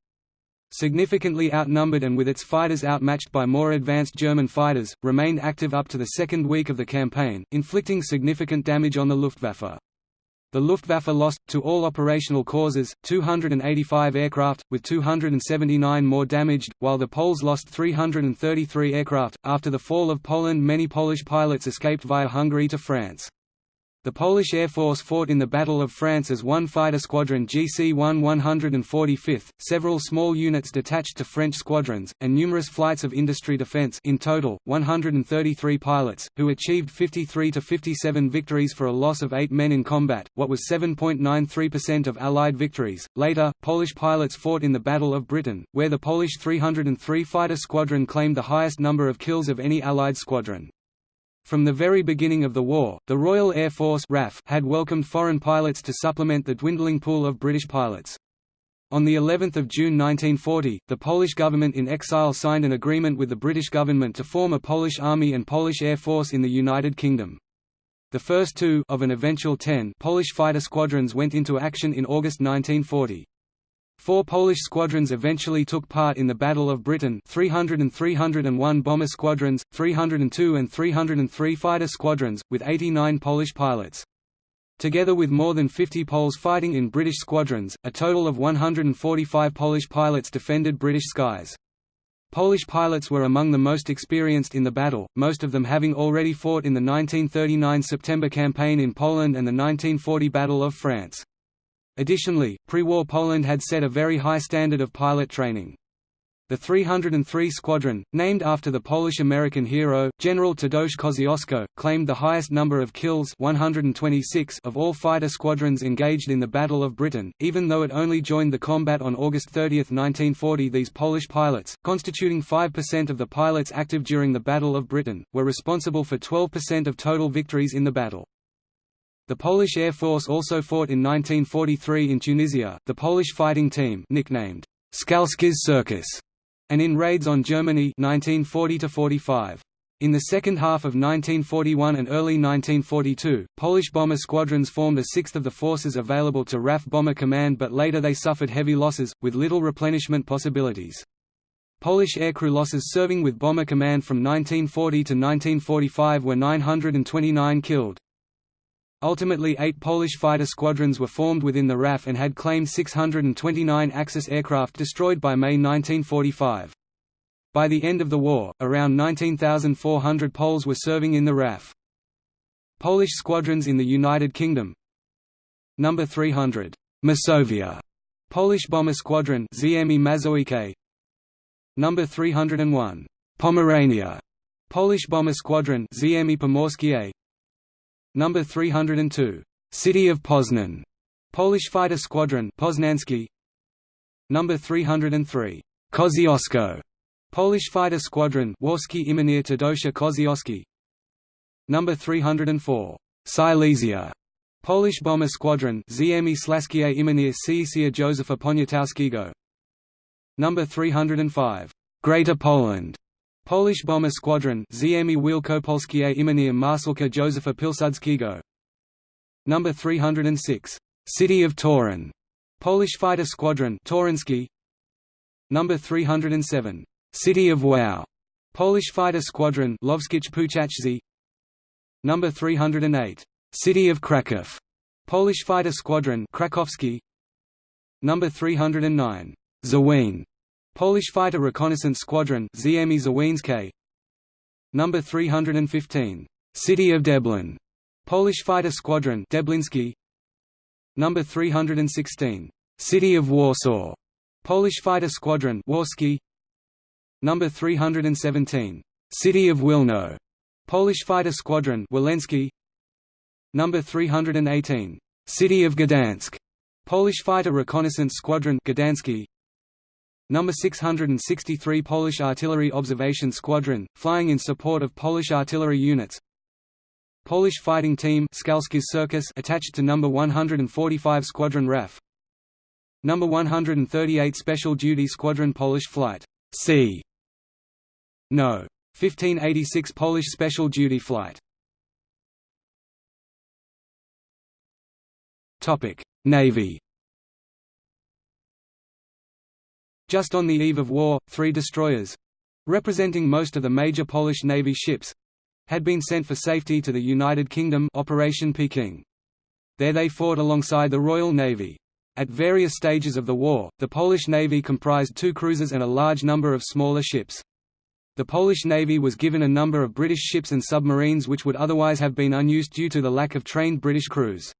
Significantly outnumbered and with its fighters outmatched by more advanced German fighters, remained active up to the second week of the campaign, inflicting significant damage on the Luftwaffe. The Luftwaffe lost, to all operational causes, 285 aircraft, with 279 more damaged, while the Poles lost 333 aircraft. After the fall of Poland, many Polish pilots escaped via Hungary to France. The Polish Air Force fought in the Battle of France as one fighter squadron GC-1 145th, several small units detached to French squadrons, and numerous flights of industry defense, in total, 133 pilots, who achieved 53 to 57 victories for a loss of 8 men in combat, what was 7.93% of Allied victories. Later, Polish pilots fought in the Battle of Britain, where the Polish 303 Fighter Squadron claimed the highest number of kills of any Allied squadron. From the very beginning of the war, the Royal Air Force (RAF) had welcomed foreign pilots to supplement the dwindling pool of British pilots. On the 11th of June 1940, the Polish government in exile signed an agreement with the British government to form a Polish Army and Polish Air Force in the United Kingdom. The first two of an eventual 10 Polish fighter squadrons went into action in August 1940. 4 Polish squadrons eventually took part in the Battle of Britain, 300 and 301 bomber squadrons, 302 and 303 fighter squadrons, with 89 Polish pilots. Together with more than 50 Poles fighting in British squadrons, a total of 145 Polish pilots defended British skies. Polish pilots were among the most experienced in the battle, most of them having already fought in the 1939 September campaign in Poland and the 1940 Battle of France. Additionally, pre-war Poland had set a very high standard of pilot training. The 303 Squadron, named after the Polish-American hero, General Tadeusz Kosciuszko, claimed the highest number of kills 126 of all fighter squadrons engaged in the Battle of Britain, even though it only joined the combat on August 30, 1940. These Polish pilots, constituting 5% of the pilots active during the Battle of Britain, were responsible for 12% of total victories in the battle. The Polish Air Force also fought in 1943 in Tunisia, the Polish fighting team nicknamed Skalski's Circus, and in raids on Germany 1940–45. In the second half of 1941 and early 1942, Polish bomber squadrons formed a sixth of the forces available to RAF Bomber Command, but later they suffered heavy losses, with little replenishment possibilities. Polish aircrew losses serving with Bomber Command from 1940 to 1945 were 929 killed. Ultimately 8 Polish fighter squadrons were formed within the RAF and had claimed 629 Axis aircraft destroyed by May 1945. By the end of the war, around 19,400 Poles were serving in the RAF. Polish squadrons in the United Kingdom: Number 300, Masovia, Polish Bomber Squadron Ziemi Mazowieckie. Number 301, Pomerania, Polish Bomber Squadron Ziemi Pomorskie. Number 302, City of Poznan, Polish Fighter Squadron Poznański. Number 303, Kosciuszko, Polish Fighter Squadron Warski imienia Tadeusza Kosciuszki. Number 304, Silesia, Polish Bomber Squadron Ziemi Slaskie imienia Ciesia Józefa Poniatowskiego. Number 305, Greater Poland, Polish Bomber Squadron Ziemi Wielkopolskie imienia Marszałka Józefa Pilsudskiego. Number 306, City of Torun, Polish Fighter Squadron Torunski. Number 307, City of Wow, Polish Fighter Squadron Lwowskich Puchacz. Number 308, City of Kraków, Polish Fighter Squadron Krakowski. Number 309, Zawien, Polish Fighter Reconnaissance Squadron Ziemi Zawieńskie. Number 315, City of Deblin, Polish Fighter Squadron Deblinski. Number 316, City of Warsaw, Polish Fighter Squadron Warski. Number 317, City of Wilno, Polish Fighter Squadron Wileński. Number 318, City of Gdansk, Polish Fighter Reconnaissance Squadron Gdański. Number 663, Polish Artillery Observation Squadron, flying in support of Polish artillery units. Polish Fighting Team Skalski Circus attached to Number 145 Squadron RAF. Number 138 Special Duty Squadron Polish Flight C. No. 1586 Polish Special Duty Flight. Navy. Just on the eve of war, 3 destroyers—representing most of the major Polish Navy ships—had been sent for safety to the United Kingdom Operation Peking. There they fought alongside the Royal Navy. At various stages of the war, the Polish Navy comprised 2 cruisers and a large number of smaller ships. The Polish Navy was given a number of British ships and submarines which would otherwise have been unused due to the lack of trained British crews.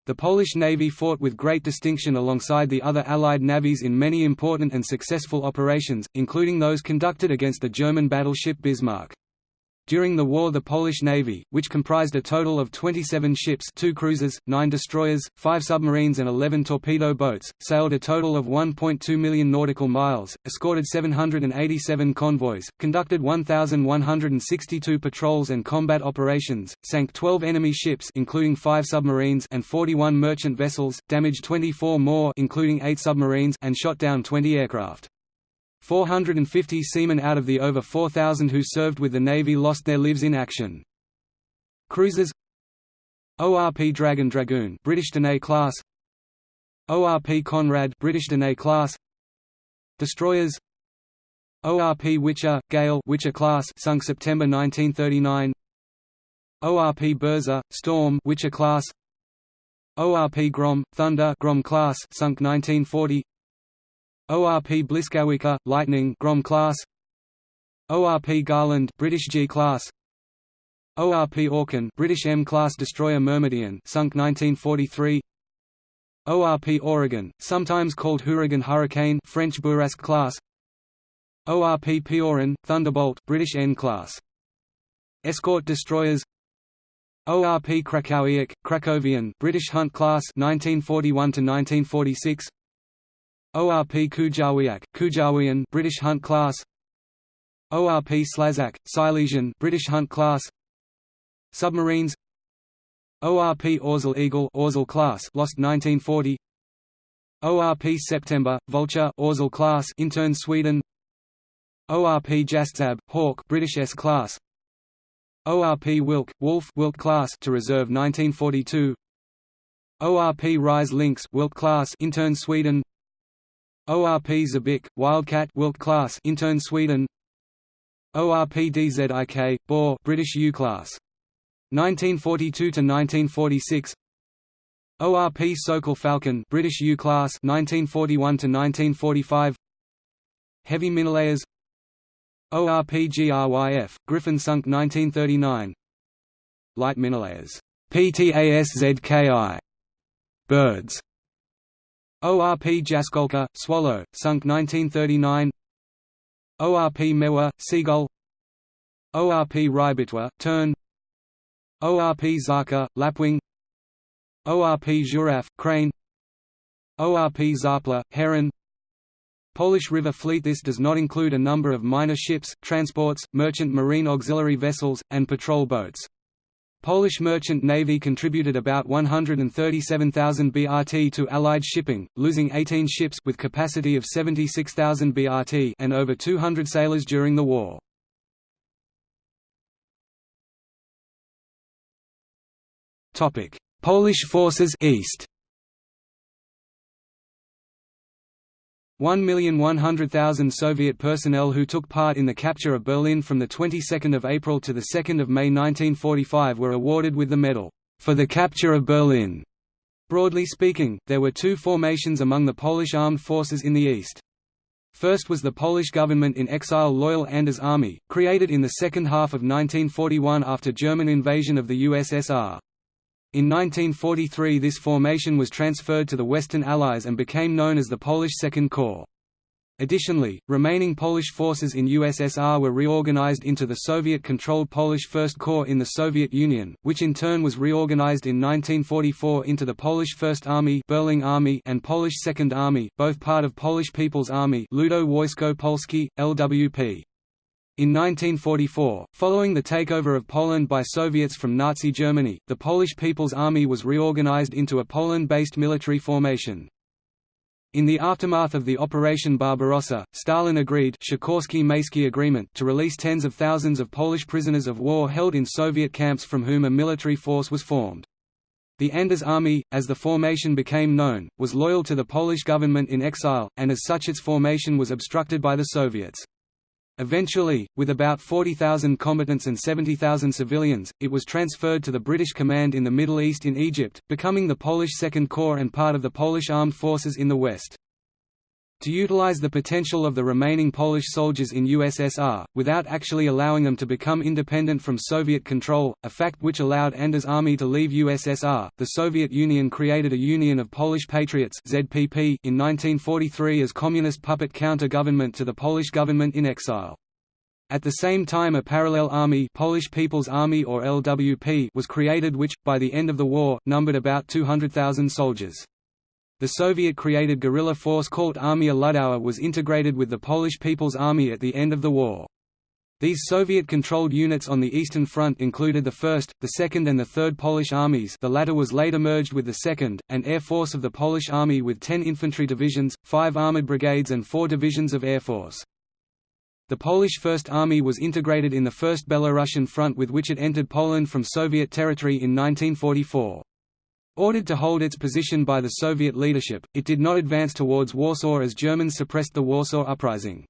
The Polish Navy fought with great distinction alongside the other Allied navies in many important and successful operations, including those conducted against the German battleship Bismarck. During the war, the Polish Navy, which comprised a total of 27 ships, 2 cruisers, 9 destroyers, 5 submarines and 11 torpedo boats, sailed a total of 1.2 million nautical miles, escorted 787 convoys, conducted 1,162 patrols and combat operations, sank 12 enemy ships including 5 submarines and 41 merchant vessels, damaged 24 more including 8 submarines and shot down 20 aircraft. 450 seamen out of the over 4,000 who served with the Navy lost their lives in action. Cruisers: ORP Dragoon British Danais class, ORP Conrad British Danais class. Destroyers: ORP Gale class sunk September 1939, ORP Berza Storm class, ORP Grom Thunder class sunk 1940, ORP Bliskawica Lightning Grom class, ORP Garland British G class, ORP Orkan British M class destroyer Myrmidon sunk 1943, ORP Oregon, sometimes called Huragan Hurricane French Bourrasque class, ORP Pioran Thunderbolt British N class. Escort destroyers: ORP Krakowiak Krakowian British Hunt class 1941 to 1946, ORP Kujawiak Kujawian British Hunt class, ORP Slazak Silesian British Hunt class. Submarines: ORP Orzel Eagle Orzel class lost 1940, ORP September Vulture Orzel class interned Sweden, ORP Jastzab Hawk British S class, ORP Wolf class to reserve 1942, ORP Rise Lynx Wilk class interned Sweden, ORP Zabik Wildcat Wilk class interned Sweden, ORP DZIK Boar British U class 1942 to 1946, ORP Sokol Falcon British U class 1941 to 1945. Heavy minelayers: ORP Gryf Griffin sunk 1939. Light minelayers: PTASZKI Birds, ORP Jaskolka Swallow sunk 1939, ORP Mewa Seagull, ORP Rybitwa Tern, ORP Zaka Lapwing, ORP Żuraw, Crane, ORP Zapla, Heron. Polish River Fleet. This does not include a number of minor ships, transports, merchant marine auxiliary vessels, and patrol boats. Polish Merchant Navy contributed about 137,000 BRT to Allied shipping, losing 18 ships with capacity of 76,000 BRT and over 200 sailors during the war. Topic: Polish forces East. 1,100,000 Soviet personnel who took part in the capture of Berlin from the 22nd of April to the 2nd of May 1945 were awarded with the medal for the capture of Berlin. Broadly speaking, there were two formations among the Polish armed forces in the east. First was the Polish government in exile Loyal Anders Army, created in the second half of 1941 after German invasion of the USSR. In 1943 this formation was transferred to the Western Allies and became known as the Polish Second Corps. Additionally, remaining Polish forces in USSR were reorganized into the Soviet-controlled Polish First Corps in the Soviet Union, which in turn was reorganized in 1944 into the Polish First Army, Berlin Army, and Polish Second Army, both part of Polish People's Army, Ludo Wojsko Polskie, LWP. In 1944, following the takeover of Poland by Soviets from Nazi Germany, the Polish People's Army was reorganized into a Poland-based military formation. In the aftermath of the Operation Barbarossa, Stalin agreed Sikorski-Mayski Agreement to release tens of thousands of Polish prisoners of war held in Soviet camps from whom a military force was formed. The Anders Army, as the formation became known, was loyal to the Polish government in exile, and as such its formation was obstructed by the Soviets. Eventually, with about 40,000 combatants and 70,000 civilians, it was transferred to the British Command in the Middle East in Egypt, becoming the Polish Second Corps and part of the Polish Armed Forces in the West. To utilize the potential of the remaining Polish soldiers in USSR, without actually allowing them to become independent from Soviet control, a fact which allowed Anders Army to leave USSR, the Soviet Union created a Union of Polish Patriots (ZPP) in 1943 as communist puppet counter-government to the Polish government in exile. At the same time a parallel army, Polish People's Army or LWP, was created which, by the end of the war, numbered about 200,000 soldiers. The Soviet-created guerrilla force called Armia Ludowa was integrated with the Polish People's Army at the end of the war. These Soviet-controlled units on the Eastern Front included the 1st, the 2nd and the 3rd Polish armies, the latter was later merged with the 2nd, and Air Force of the Polish Army with 10 infantry divisions, 5 armored brigades and 4 divisions of Air Force. The Polish First Army was integrated in the First Belarusian Front with which it entered Poland from Soviet territory in 1944. Ordered to hold its position by the Soviet leadership, it did not advance towards Warsaw as Germans suppressed the Warsaw Uprising.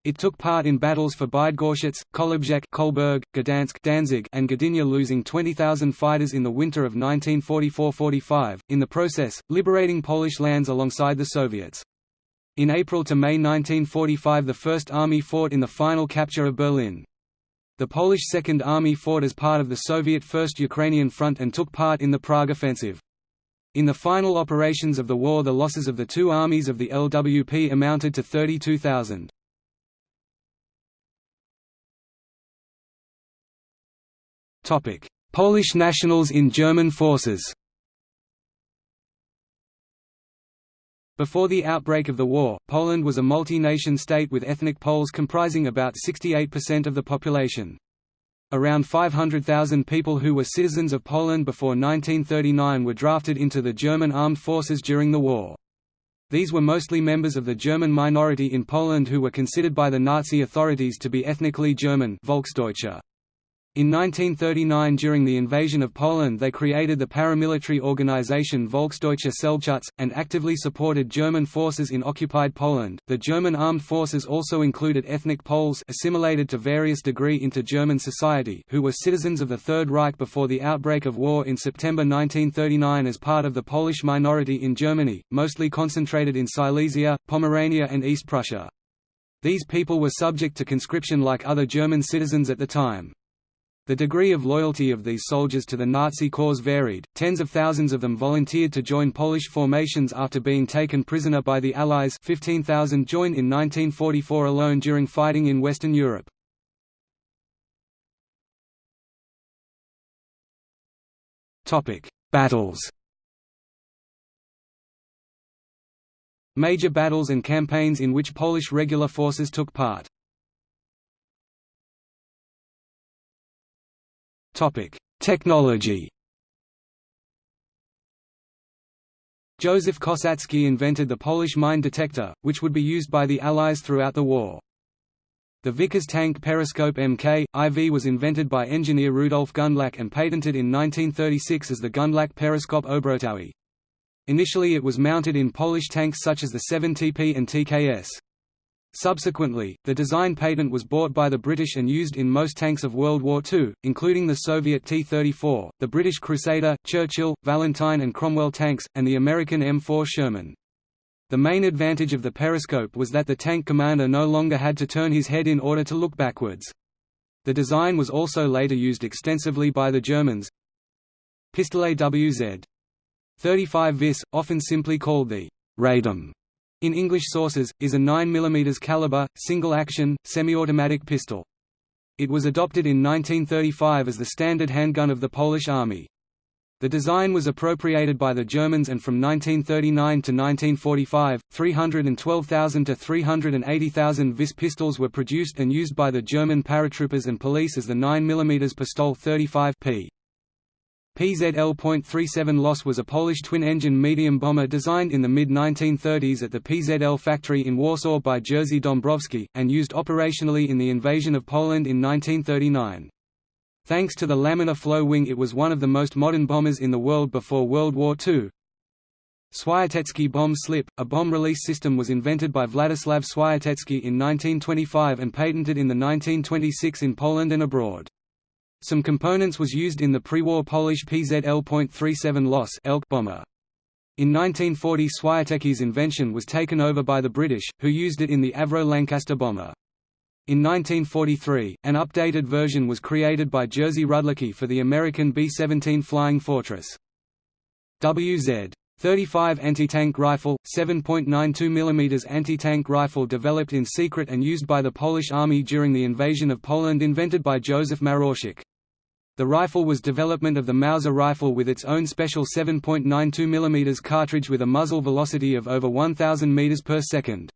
It took part in battles for Bydgoszcz, Kolobrzeg, Kolberg, Gdansk, Danzig, and Gdynia, losing 20,000 fighters in the winter of 1944–45, in the process, liberating Polish lands alongside the Soviets. In April to May 1945 the First Army fought in the final capture of Berlin. The Polish Second Army fought as part of the Soviet First Ukrainian Front and took part in the Prague Offensive. In the final operations of the war the losses of the two armies of the LWP amounted to 32,000. Polish nationals in German forces. Before the outbreak of the war, Poland was a multi-nation state with ethnic Poles comprising about 68% of the population. Around 500,000 people who were citizens of Poland before 1939 were drafted into the German armed forces during the war. These were mostly members of the German minority in Poland who were considered by the Nazi authorities to be ethnically German Volksdeutsche. In 1939 during the invasion of Poland they created the paramilitary organization Volksdeutsche Selbstschutz, and actively supported German forces in occupied Poland. The German armed forces also included ethnic Poles assimilated to various degree into German society who were citizens of the Third Reich before the outbreak of war in September 1939 as part of the Polish minority in Germany, mostly concentrated in Silesia, Pomerania and East Prussia. These people were subject to conscription like other German citizens at the time. The degree of loyalty of these soldiers to the Nazi cause varied. Tens of thousands of them volunteered to join Polish formations after being taken prisoner by the Allies. 15,000 joined in 1944 alone during fighting in Western Europe. Topic: Battles. Major battles and campaigns in which Polish regular forces took part. Technology. Józef Kosacki invented the Polish mine detector, which would be used by the Allies throughout the war. The Vickers tank periscope Mk.IV was invented by engineer Rudolf Gundlach and patented in 1936 as the Gundlach periscope Obrotowy. Initially it was mounted in Polish tanks such as the 7TP and TKS. Subsequently, the design patent was bought by the British and used in most tanks of World War II, including the Soviet T-34, the British Crusader, Churchill, Valentine and Cromwell tanks, and the American M4 Sherman. The main advantage of the periscope was that the tank commander no longer had to turn his head in order to look backwards. The design was also later used extensively by the Germans. Pistolet WZ 35 vis, often simply called the Radom in English sources, is a 9 mm caliber, single-action, semi-automatic pistol. It was adopted in 1935 as the standard handgun of the Polish Army. The design was appropriated by the Germans and from 1939 to 1945, 312,000 to 380,000 vis pistols were produced and used by the German paratroopers and police as the 9 mm Pistol 35 p. PZL.37 Los was a Polish twin-engine medium bomber designed in the mid-1930s at the PZL factory in Warsaw by Jerzy Dąbrowski, and used operationally in the invasion of Poland in 1939. Thanks to the laminar flow wing, it was one of the most modern bombers in the world before World War II. Swiatecki bomb slip, a bomb release system, was invented by Władysław Swiatecki in 1925 and patented in the 1926 in Poland and abroad. Some components was used in the pre-war Polish PZL.37 Los Elk bomber. In 1940 Swiatecki's invention was taken over by the British, who used it in the Avro Lancaster bomber. In 1943, an updated version was created by Jerzy Rudlicki for the American B-17 Flying Fortress. WZ 35 anti-tank rifle, 7.92 mm anti-tank rifle developed in secret and used by the Polish Army during the invasion of Poland, invented by Józef Marorczyk. The rifle was development of the Mauser rifle with its own special 7.92 mm cartridge with a muzzle velocity of over 1,000 meters per second.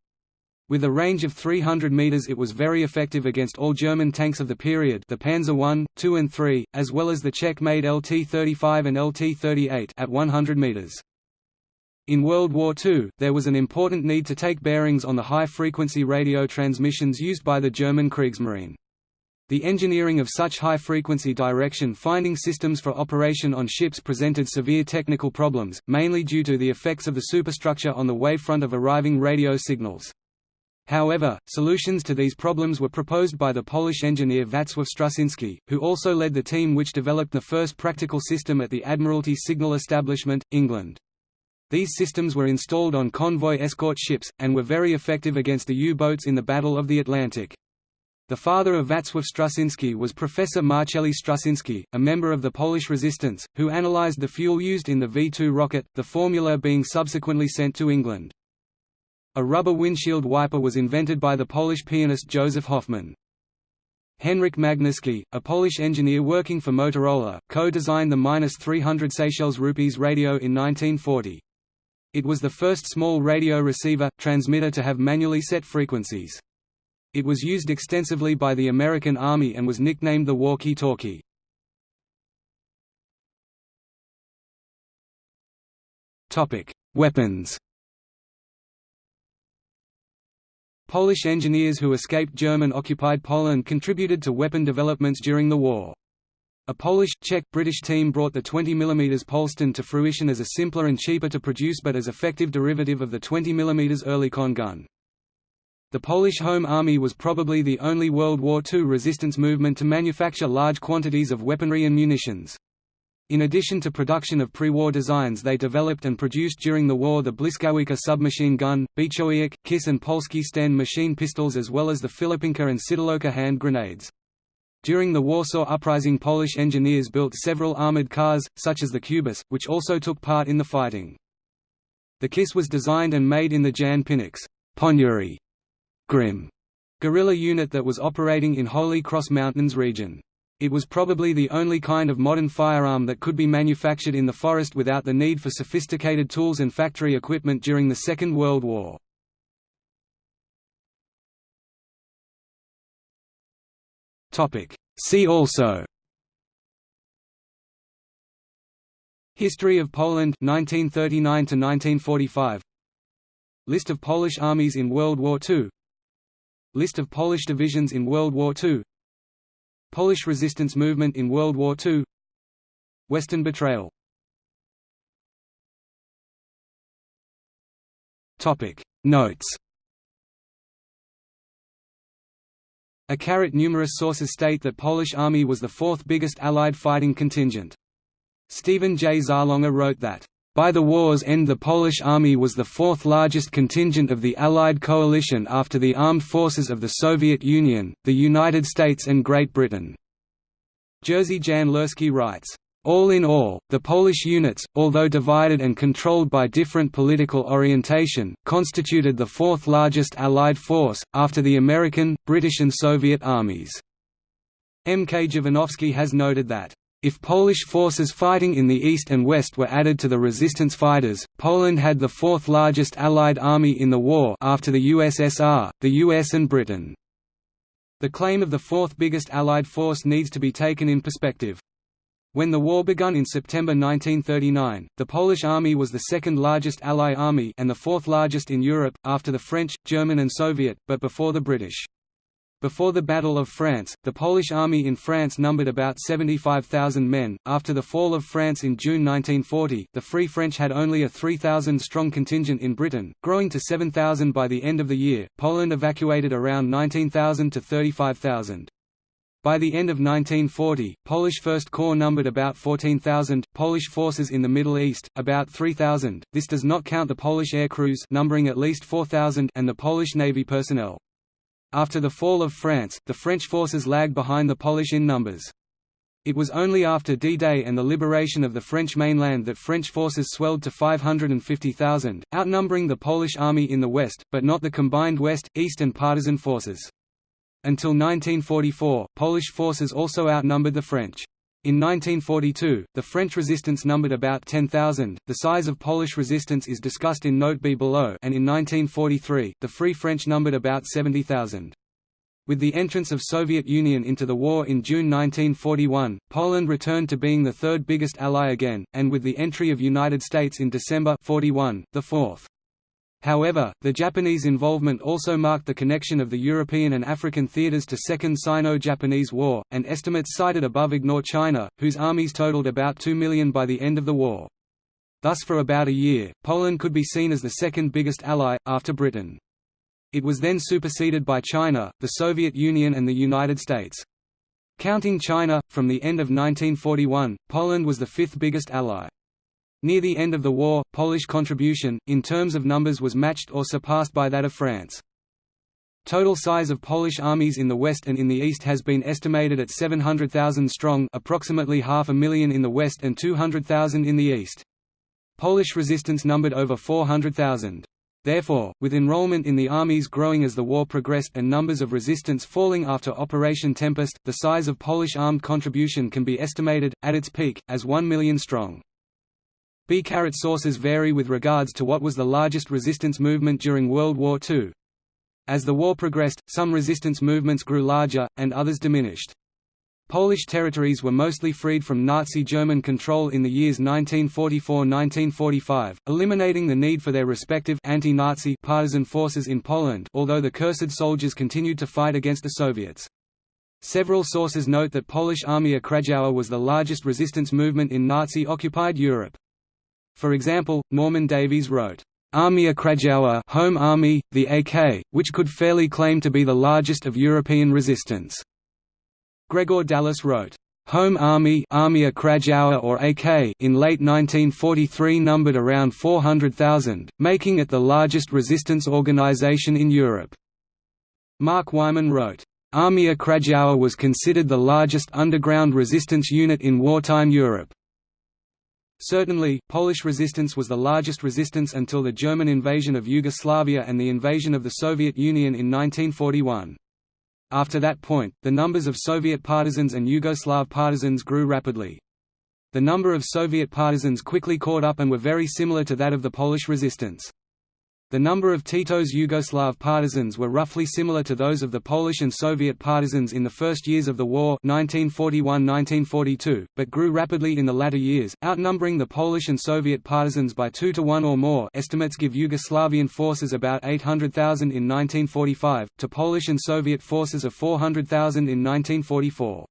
With a range of 300 meters, it was very effective against all German tanks of the period, the Panzer I, II and III, as well as the Czech-made LT-35 and LT-38 at 100 meters. In World War II, there was an important need to take bearings on the high-frequency radio transmissions used by the German Kriegsmarine. The engineering of such high-frequency direction-finding systems for operation on ships presented severe technical problems, mainly due to the effects of the superstructure on the wavefront of arriving radio signals. However, solutions to these problems were proposed by the Polish engineer Wacław Strusinski, who also led the team which developed the first practical system at the Admiralty Signal Establishment, England. These systems were installed on convoy escort ships, and were very effective against the U-boats in the Battle of the Atlantic. The father of Wacław Strusinski was Professor Marceli Strusinski, a member of the Polish resistance, who analyzed the fuel used in the V-2 rocket, the formula being subsequently sent to England. A rubber windshield wiper was invented by the Polish pianist Józef Hoffman. Henryk Magnuski, a Polish engineer working for Motorola, co-designed the -300 Seychelles rupees radio in 1940. It was the first small radio receiver, transmitter to have manually set frequencies. It was used extensively by the American Army and was nicknamed the walkie-talkie. Weapons. Polish engineers who escaped German-occupied Poland contributed to weapon developments during the war. A Polish, Czech, British team brought the 20 mm Polston to fruition as a simpler and cheaper to produce but as effective derivative of the 20 mm Oerlikon gun. The Polish Home Army was probably the only World War II resistance movement to manufacture large quantities of weaponry and munitions. In addition to production of pre-war designs, they developed and produced during the war the Błyskawica submachine gun, Byczajek, Kiss and Polski Sten machine pistols, as well as the Filipinka and Sidoloka hand grenades. During the Warsaw Uprising, Polish engineers built several armored cars, such as the Kubus, which also took part in the fighting. The Kiss was designed and made in the Jan Pinnock's Poniuri Grim guerrilla unit that was operating in Holy Cross Mountains region. It was probably the only kind of modern firearm that could be manufactured in the forest without the need for sophisticated tools and factory equipment during the Second World War. See also: History of Poland 1939 to 1945, List of Polish armies in World War II, List of Polish divisions in World War II, Polish resistance movement in World War II, Western betrayal. Notes. Numerous sources state that Polish army was the fourth biggest Allied fighting contingent. Stephen J. Zarlonger wrote that, "By the war's end the Polish army was the fourth largest contingent of the Allied coalition after the armed forces of the Soviet Union, the United States and Great Britain." Jerzy Jan Lurski writes, "All in all, the Polish units, although divided and controlled by different political orientation, constituted the fourth largest Allied force, after the American, British and Soviet armies." M. K. Jovanovski has noted that, "If Polish forces fighting in the east and west were added to the resistance fighters, Poland had the fourth largest Allied army in the war after the USSR, the US and Britain." The claim of the fourth biggest Allied force needs to be taken in perspective. When the war began in September 1939, the Polish army was the second largest Ally army and the fourth largest in Europe, after the French, German and Soviet, but before the British. Before the Battle of France, the Polish army in France numbered about 75,000 men. After the fall of France in June 1940, the Free French had only a 3,000-strong contingent in Britain, growing to 7,000 by the end of the year. Poland evacuated around 19,000 to 35,000. By the end of 1940, Polish First Corps numbered about 14,000, Polish forces in the Middle East, about 3,000. This does not count the Polish air crews numbering at least 4,000 and the Polish Navy personnel. After the fall of France, the French forces lagged behind the Polish in numbers. It was only after D-Day and the liberation of the French mainland that French forces swelled to 550,000, outnumbering the Polish army in the west, but not the combined west, east and partisan forces. Until 1944, Polish forces also outnumbered the French. In 1942, the French resistance numbered about 10,000. The size of Polish resistance is discussed in Note B below, and in 1943, the Free French numbered about 70,000. With the entrance of Soviet Union into the war in June 1941, Poland returned to being the third biggest ally again, and with the entry of United States in December 41, the fourth. However, the Japanese involvement also marked the connection of the European and African theaters to Second Sino-Japanese War, and estimates cited above ignore China, whose armies totaled about 2 million by the end of the war. Thus for about a year, Poland could be seen as the second biggest ally, after Britain. It was then superseded by China, the Soviet Union and the United States. Counting China, from the end of 1941, Poland was the fifth biggest ally. Near the end of the war, Polish contribution, in terms of numbers, was matched or surpassed by that of France. Total size of Polish armies in the west and in the east has been estimated at 700,000 strong, approximately 500,000 in the west and 200,000 in the east. Polish resistance numbered over 400,000. Therefore, with enrollment in the armies growing as the war progressed and numbers of resistance falling after Operation Tempest, the size of Polish armed contribution can be estimated, at its peak, as 1 million strong. Sources vary with regards to what was the largest resistance movement during World War II. As the war progressed, some resistance movements grew larger, and others diminished. Polish territories were mostly freed from Nazi German control in the years 1944–1945, eliminating the need for their respective anti-Nazi partisan forces in Poland, although the cursed soldiers continued to fight against the Soviets. Several sources note that Polish Armia Krajowa was the largest resistance movement in Nazi-occupied Europe. For example, Norman Davies wrote, "Armia Krajowa, Home Army, the AK, which could fairly claim to be the largest of European resistance." Gregor Dallas wrote, "Home Army Armia Krajowa or AK in late 1943 numbered around 400,000, making it the largest resistance organization in Europe." Mark Wyman wrote, "Armia Krajowa was considered the largest underground resistance unit in wartime Europe." Certainly, Polish resistance was the largest resistance until the German invasion of Yugoslavia and the invasion of the Soviet Union in 1941. After that point, the numbers of Soviet partisans and Yugoslav partisans grew rapidly. The number of Soviet partisans quickly caught up and were very similar to that of the Polish resistance. The number of Tito's Yugoslav partisans were roughly similar to those of the Polish and Soviet partisans in the first years of the war 1941–1942, but grew rapidly in the latter years, outnumbering the Polish and Soviet partisans by 2 to 1 or more. Estimates give Yugoslavian forces about 800,000 in 1945, to Polish and Soviet forces of 400,000 in 1944.